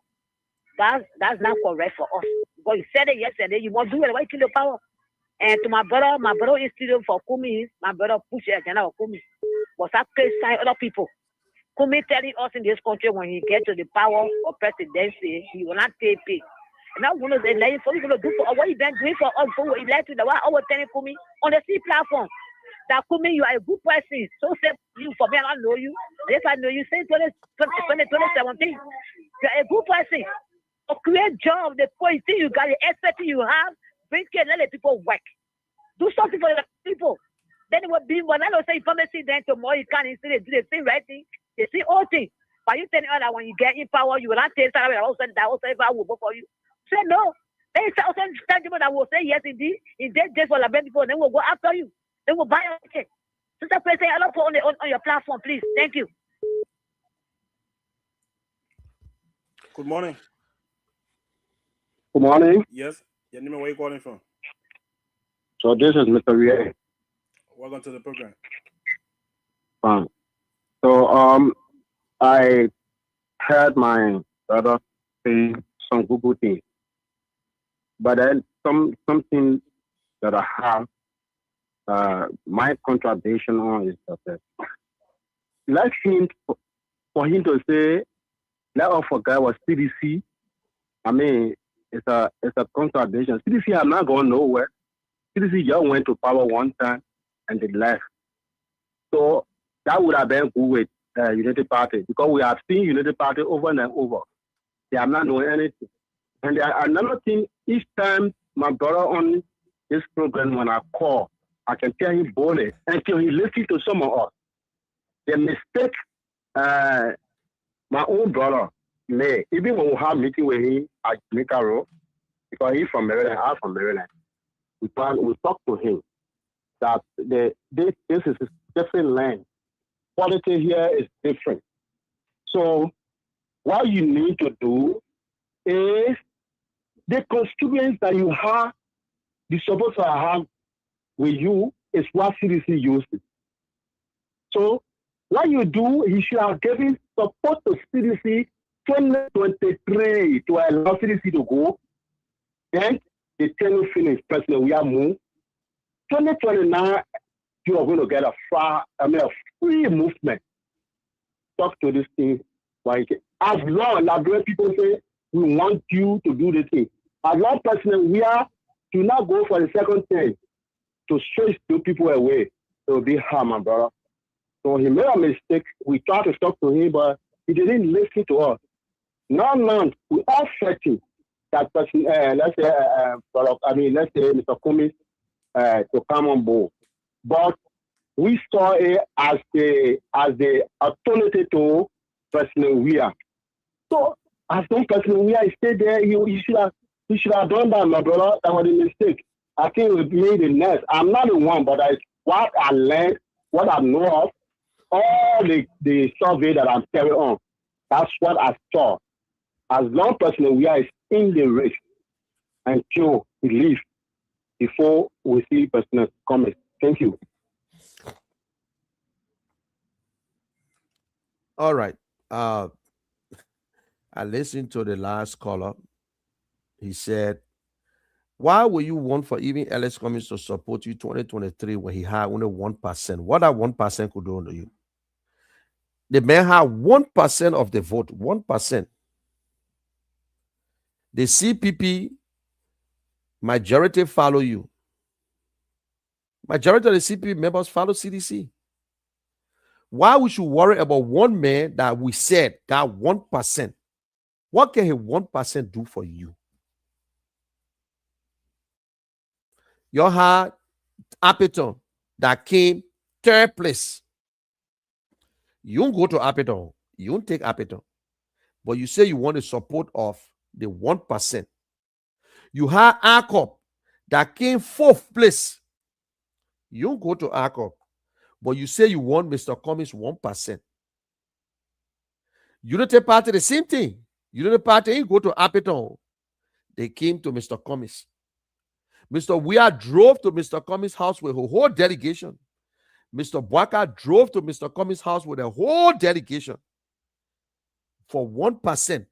that's not correct for us. Because you said it yesterday, you must do it. Why you kill the power? And to my brother is still for Kumi. My brother push the agenda of Kumi. But that case sign other people. Kumi telling us in this country when he gets to the power of presidency, he will not take pay. And I want to say, for you to do for what you been doing for us, for what you like to the I was telling Kumi on the C platform that Kumi, you are a good person. So say you for me, I don't know you. If I know you, say 2017, you're a good person. To create job, the point you got, the expertise you have, bring it, let the people work. Do something for the people. Then it will be when I don't say pharmacy, then tomorrow you can't instead do the same right thing. They see all things. But you telling all that when you get in power, you will not take salary. Also, that also if I will vote for you. Say no. They also tell people that will say yes indeed. In that day for Liberian people, then we'll go after you. Then we'll buy your ticket. Sister President, I don't put on your platform, please. Thank you. Good morning. Good morning. Yes. Your name and where you calling from? So this is Mr. Rie. Welcome to the program. So I heard my brother say some good things, but then something that I have my contradiction on is that let him for him to say let us forget what CDC. I mean, it's a contradiction. CDC have not gone nowhere. CDC just went to power one time and they left. So that would have been good with United Party because we have seen United Party over and over. They have not known anything. And another thing, each time my brother on this program, when I call, I can tell him boldly until he listens to some of us. The mistake my own brother made, even when we have meeting with him at Jamaica Road, because he's from Maryland, I'm from Maryland, we talk to him that this is a different land. Quality here is different. So what you need to do is the constituents that you have, the support that I have with you is what CDC uses. So what you do, you should have given support to CDC 2023 to allow CDC to go. Then the 10 finish, President, we are moved. 2029, you are going to get a free movement. Talk to this thing. As long as people say, we want you to do this thing. As long as President, we are to not go for the second thing to chase the people away. It will be harm, my brother. So he made a mistake. We tried to talk to him, but he didn't listen to us. Now, we are fighting that person, let's say Mr. Kumi to come on board. But we saw it as the alternative to President Weah. So as long President Weah stayed there, he should have done that, my brother. That was a mistake. I think we made the next. I'm not the one, but what I learned, what I know of, all the survey that I'm carrying on, that's what I saw. As long President Weah is in the race until he leaves, before we see President coming. Thank you. All right. I listened to the last caller. He said Why will you want for even Alex Cummings to support you 2023 when he had only 1%? What that 1% could do to you? The man had 1% of the vote, 1%. The CPP majority follow you. Majority of the CPP members follow CDC. Why we should worry about one man that we said got 1%? What can his 1% do for you? You had Appleton that came third place. You don't go to Appleton. You don't take Appleton. But you say you want the support of the 1%. You had ACOP that came fourth place. You don't go to ACOP. But you say you want Mr. Cummings 1%. Unity Party, the same thing. Unity Party ain't go to Appleton. They came to Mr. Cummings. Mr. Weir drove to Mr. Cummings' house with a whole delegation. Mr. Bwaka drove to Mr. Cummings' house with a whole delegation for 1%.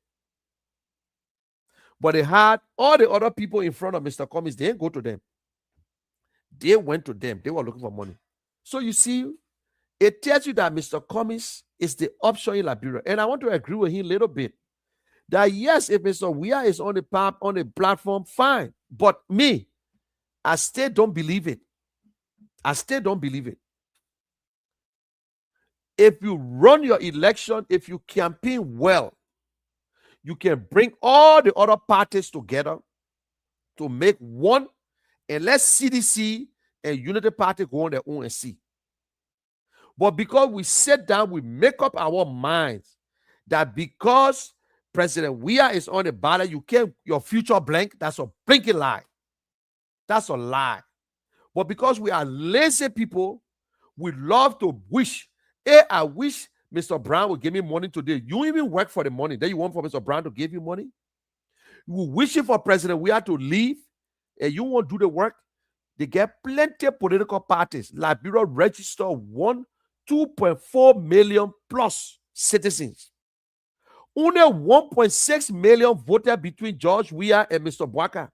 But they had all the other people in front of Mr. Cummings. They didn't go to them. They went to them. They were looking for money. So you see, it tells you that Mr. Cummings is the option in Liberia. And I want to agree with him a little bit. That yes, if Mr. Weir is on the platform, fine. But me, I still don't believe it. I still don't believe it. If you run your election, if you campaign well, you can bring all the other parties together to make one, and let CDC and Unity Party go on their own and see. But because we sit down, we make up our minds that because President Weir is on the ballot, you can't, your future blank, that's a blinking lie. That's a lie. But because we are lazy people, we love to wish. Hey, I wish Mr. Brown would give me money today. You even work for the money. Then you want for Mr. Brown to give you money? You wishing for President Weir to leave and you won't do the work. They get plenty of political parties. Liberia registered 2.4 million plus citizens. Only 1.6 million voted between George Weir and Mr. Bwaka.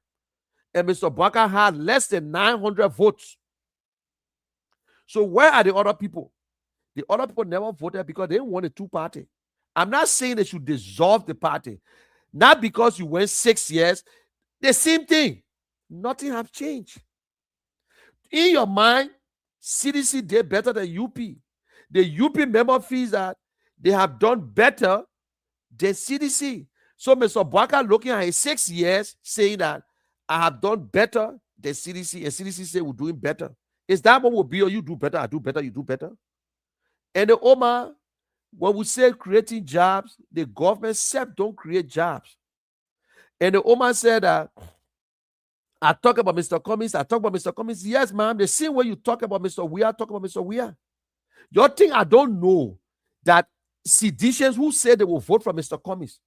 And Mr. Bwaka had less than 900 votes. So where are the other people? The other people never voted because they didn't want a two-party. I'm not saying they should dissolve the party. Not because you went 6 years. The same thing. Nothing has changed. In your mind, CDC did better than UP. The UP member feels that they have done better than CDC. So Mr. Bwaka looking at his 6 years saying that I have done better than CDC, and CDC say we're doing better. Is that what will be, or you do better, I do better, you do better? And the Omar, when we say creating jobs, the government self don't create jobs. And the Omar said that I talk about Mr. Cummings, I talk about Mr. Cummings. Yes, ma'am, the same way you talk about Mr. Weir, talk about Mr. Weir. Your thing, I don't know that seditious who said they will vote for Mr. Cummings.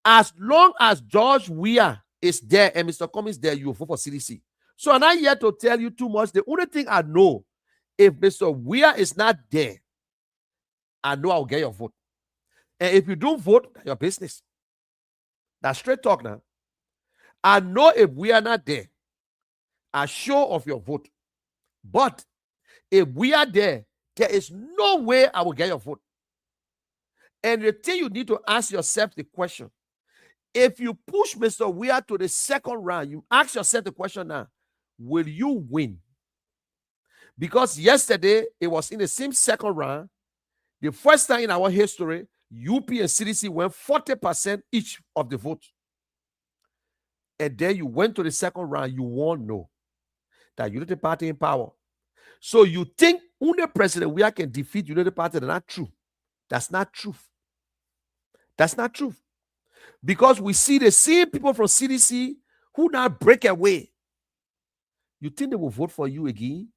As long as George Weir is there and Mr. Cummings there, you will vote for CDC. So I'm not here to tell you too much. The only thing I know, if Mr. Weir is not there, I know I'll get your vote. And if you don't vote, that's your business. That's straight talk now. I know if we are not there, I show of your vote. But if we are there, there is no way I will get your vote. And the thing you need to ask yourself the question, if you push Mr. Weir to the second round, you ask yourself the question now, will you win? Because yesterday, it was in the same second round. The first time in our history, UP and CDC went 40% each of the vote. And then you went to the second round, you won't know that Unity Party in power. So you think only President Weir can defeat Unity Party? That's not true. That's not truth. That's not true. Because we see the same people from CDC who now break away. You think they will vote for you again?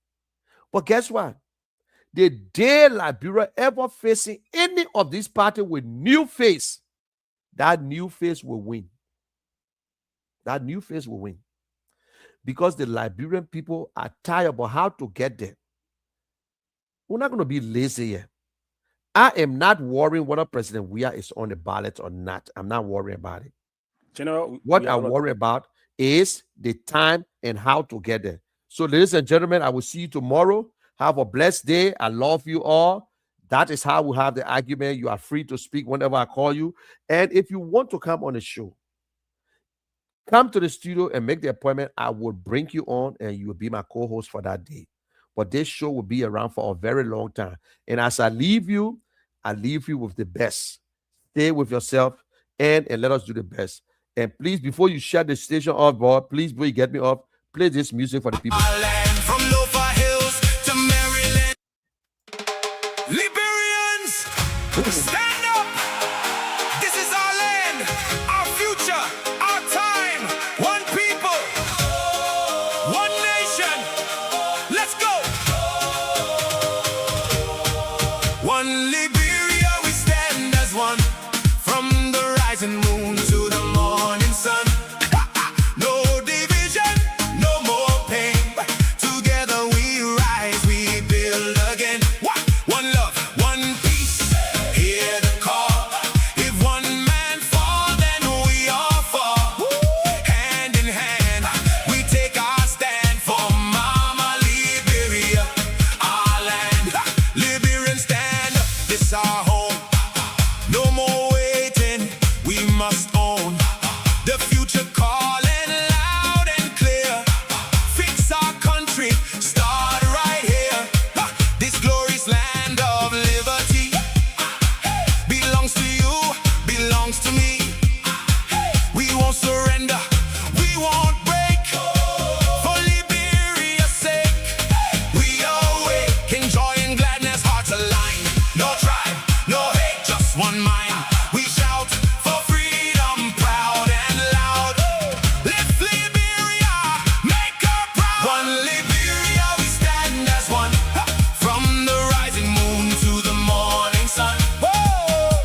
But guess what? The day Liberia ever facing any of these parties with new face, that new face will win. That new face will win. Because the Liberian people are tired about how to get there. We're not going to be lazy here. I am not worrying whether President Weir is on the ballot or not. I'm not worried about it. General, What I worry about is the time and how to get there. So, ladies and gentlemen, I will see you tomorrow. Have a blessed day. I love you all. That is how we have the argument. You are free to speak whenever I call you. And if you want to come on the show, come to the studio and make the appointment. I will bring you on and you will be my co-host for that day. But this show will be around for a very long time. And as I leave you with the best. Stay with yourself and let us do the best. And please, before you shut the station off, boy, please, before you get me off, play this music for the people. From Lofa Hills to Maryland, Liberians, stand up. This is our land, our future, our time. One people, one nation. Let's go. One Liberia, we stand as one. From the rising moon to the morning sun. No division, no more pain. Together we rise, we build again. One love, one peace. Hear the call. If one man fall, then we all fall. Hand in hand, we take our stand for Mama Liberia, our land. Liberian stand up, this our home. No more waiting, we must own the future, calling loud and clear. Fix our country, start right here. This glorious land of liberty belongs to you, belongs to me. We won't surrender, we won't break. For Liberia's sake, we awake in joy and gladness, hearts aligned. No tribe, no hate, just one mind. We shout for freedom, proud and loud. Lift Liberia, make her proud. One Liberia, we stand as one. From the rising moon to the morning sun.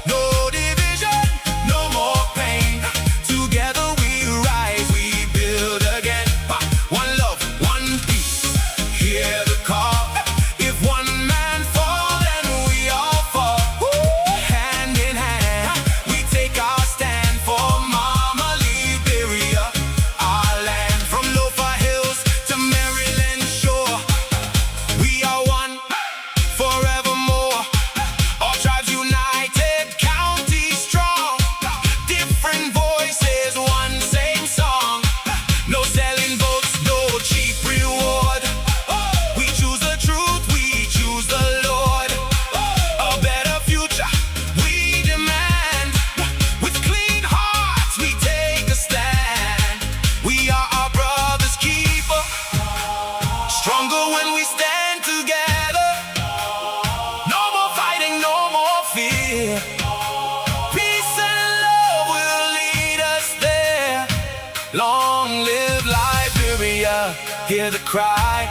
No division, no more pain. Together we rise, we build again. One love, one peace. Hear the call. If one man fall, then we all fall. Hand in hand, we take our stand for Mama Liberia, our land. From Lofa Hills to Maryland shore, we are one forevermore. All tribes united, county strong. Different voices, one same song. No selling votes, no cheap reward. We choose the truth, we choose the Lord. A better future we demand. With clean hearts we take a stand. We are our brother's keeper. Stronger when we stand together. No more fighting, no more fear. Peace and love will lead us there. Long live Liberia, hear the cry.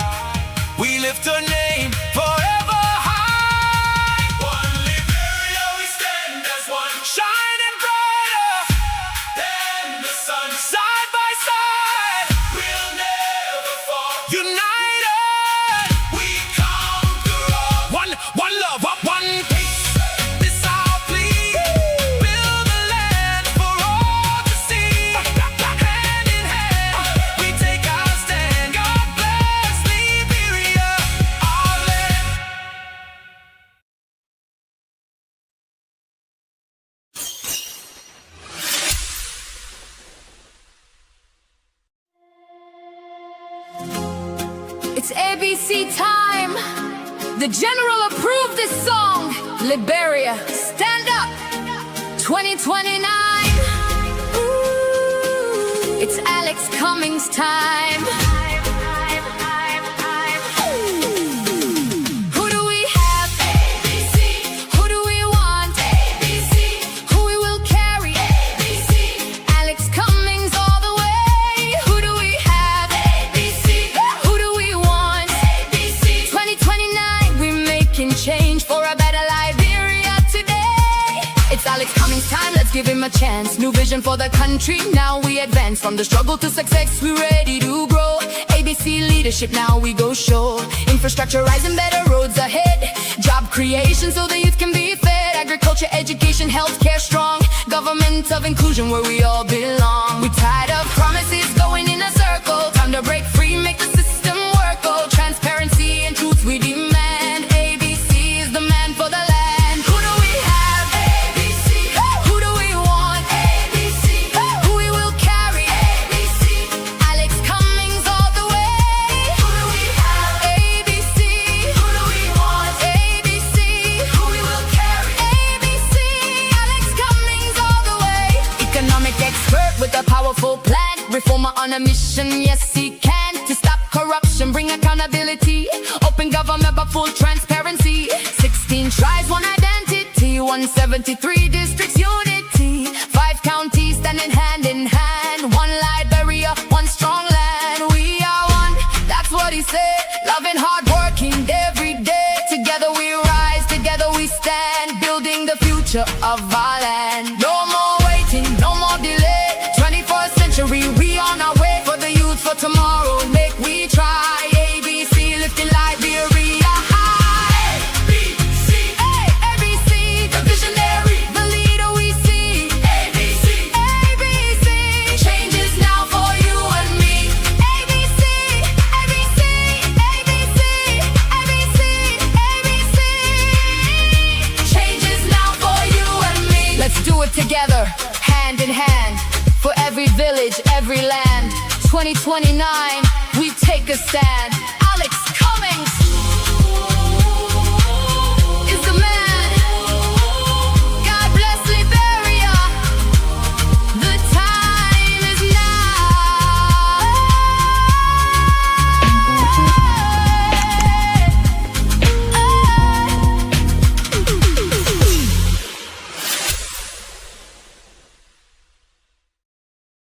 We lift her name forever high. One Liberia, we stand as one. Shining brighter than the sun. Side by side, we'll never fall. United, we conquer all. One love, one peace. This our plea. Build a land for all to see. Hand in hand, we take our stand. God bless Liberia, our land. It's ABC time. The general approved this song. Liberia, stand up. 2029. Ooh, it's Alex Cummings' time. Who do we have? ABC. Who do we want? ABC. Who we will carry? ABC. Alex Cummings all the way. Who do we have? ABC. Who do we want? ABC. 2029, we're making change for a better Liberia today. It's Alex Cummings' time, let's give him a chance. New vision for the country, now we advance. From the struggle to success, we're ready to grow. ABC leadership, now we go show. Infrastructure rising, better roads ahead. Job creation so the youth can be fed. agriculture, education, healthcare strong. Government of inclusion where we all belong. We tired of promises going in a circle. Time to break free, make the system work. Oh, transparency and truth we demand. ABC is the man for the land. Who do we have? ABC. Who do we want? ABC. Who we will carry? ABC. Alex Cummings all the way. Who do we have? ABC. Who do we want? ABC. Who we will carry? ABC. Alex Cummings all the way. Economic expert with a powerful plan. Reformer on a mission, yes he can. To stop corruption, bring accountability. Open government but full transparency. 16 tribes, one identity. 173 districts, unity. 5 counties standing hand in hand. One Liberia, one strong land. We are one, that's what he said. Loving, hard working every day. Together we rise, together we stand. Building the future of our land. No more waiting, no more delay. 21st century, we on our way. For the youth, for tomorrow, make we try. ABC, lifting Liberia high. ABC, ABC, the visionary, the leader we see. ABC, ABC, change is now for you and me. ABC, ABC, ABC, ABC, ABC, change is now for you and me. Let's do it together, hand in hand. For every village, every land. 2029, we take a stand.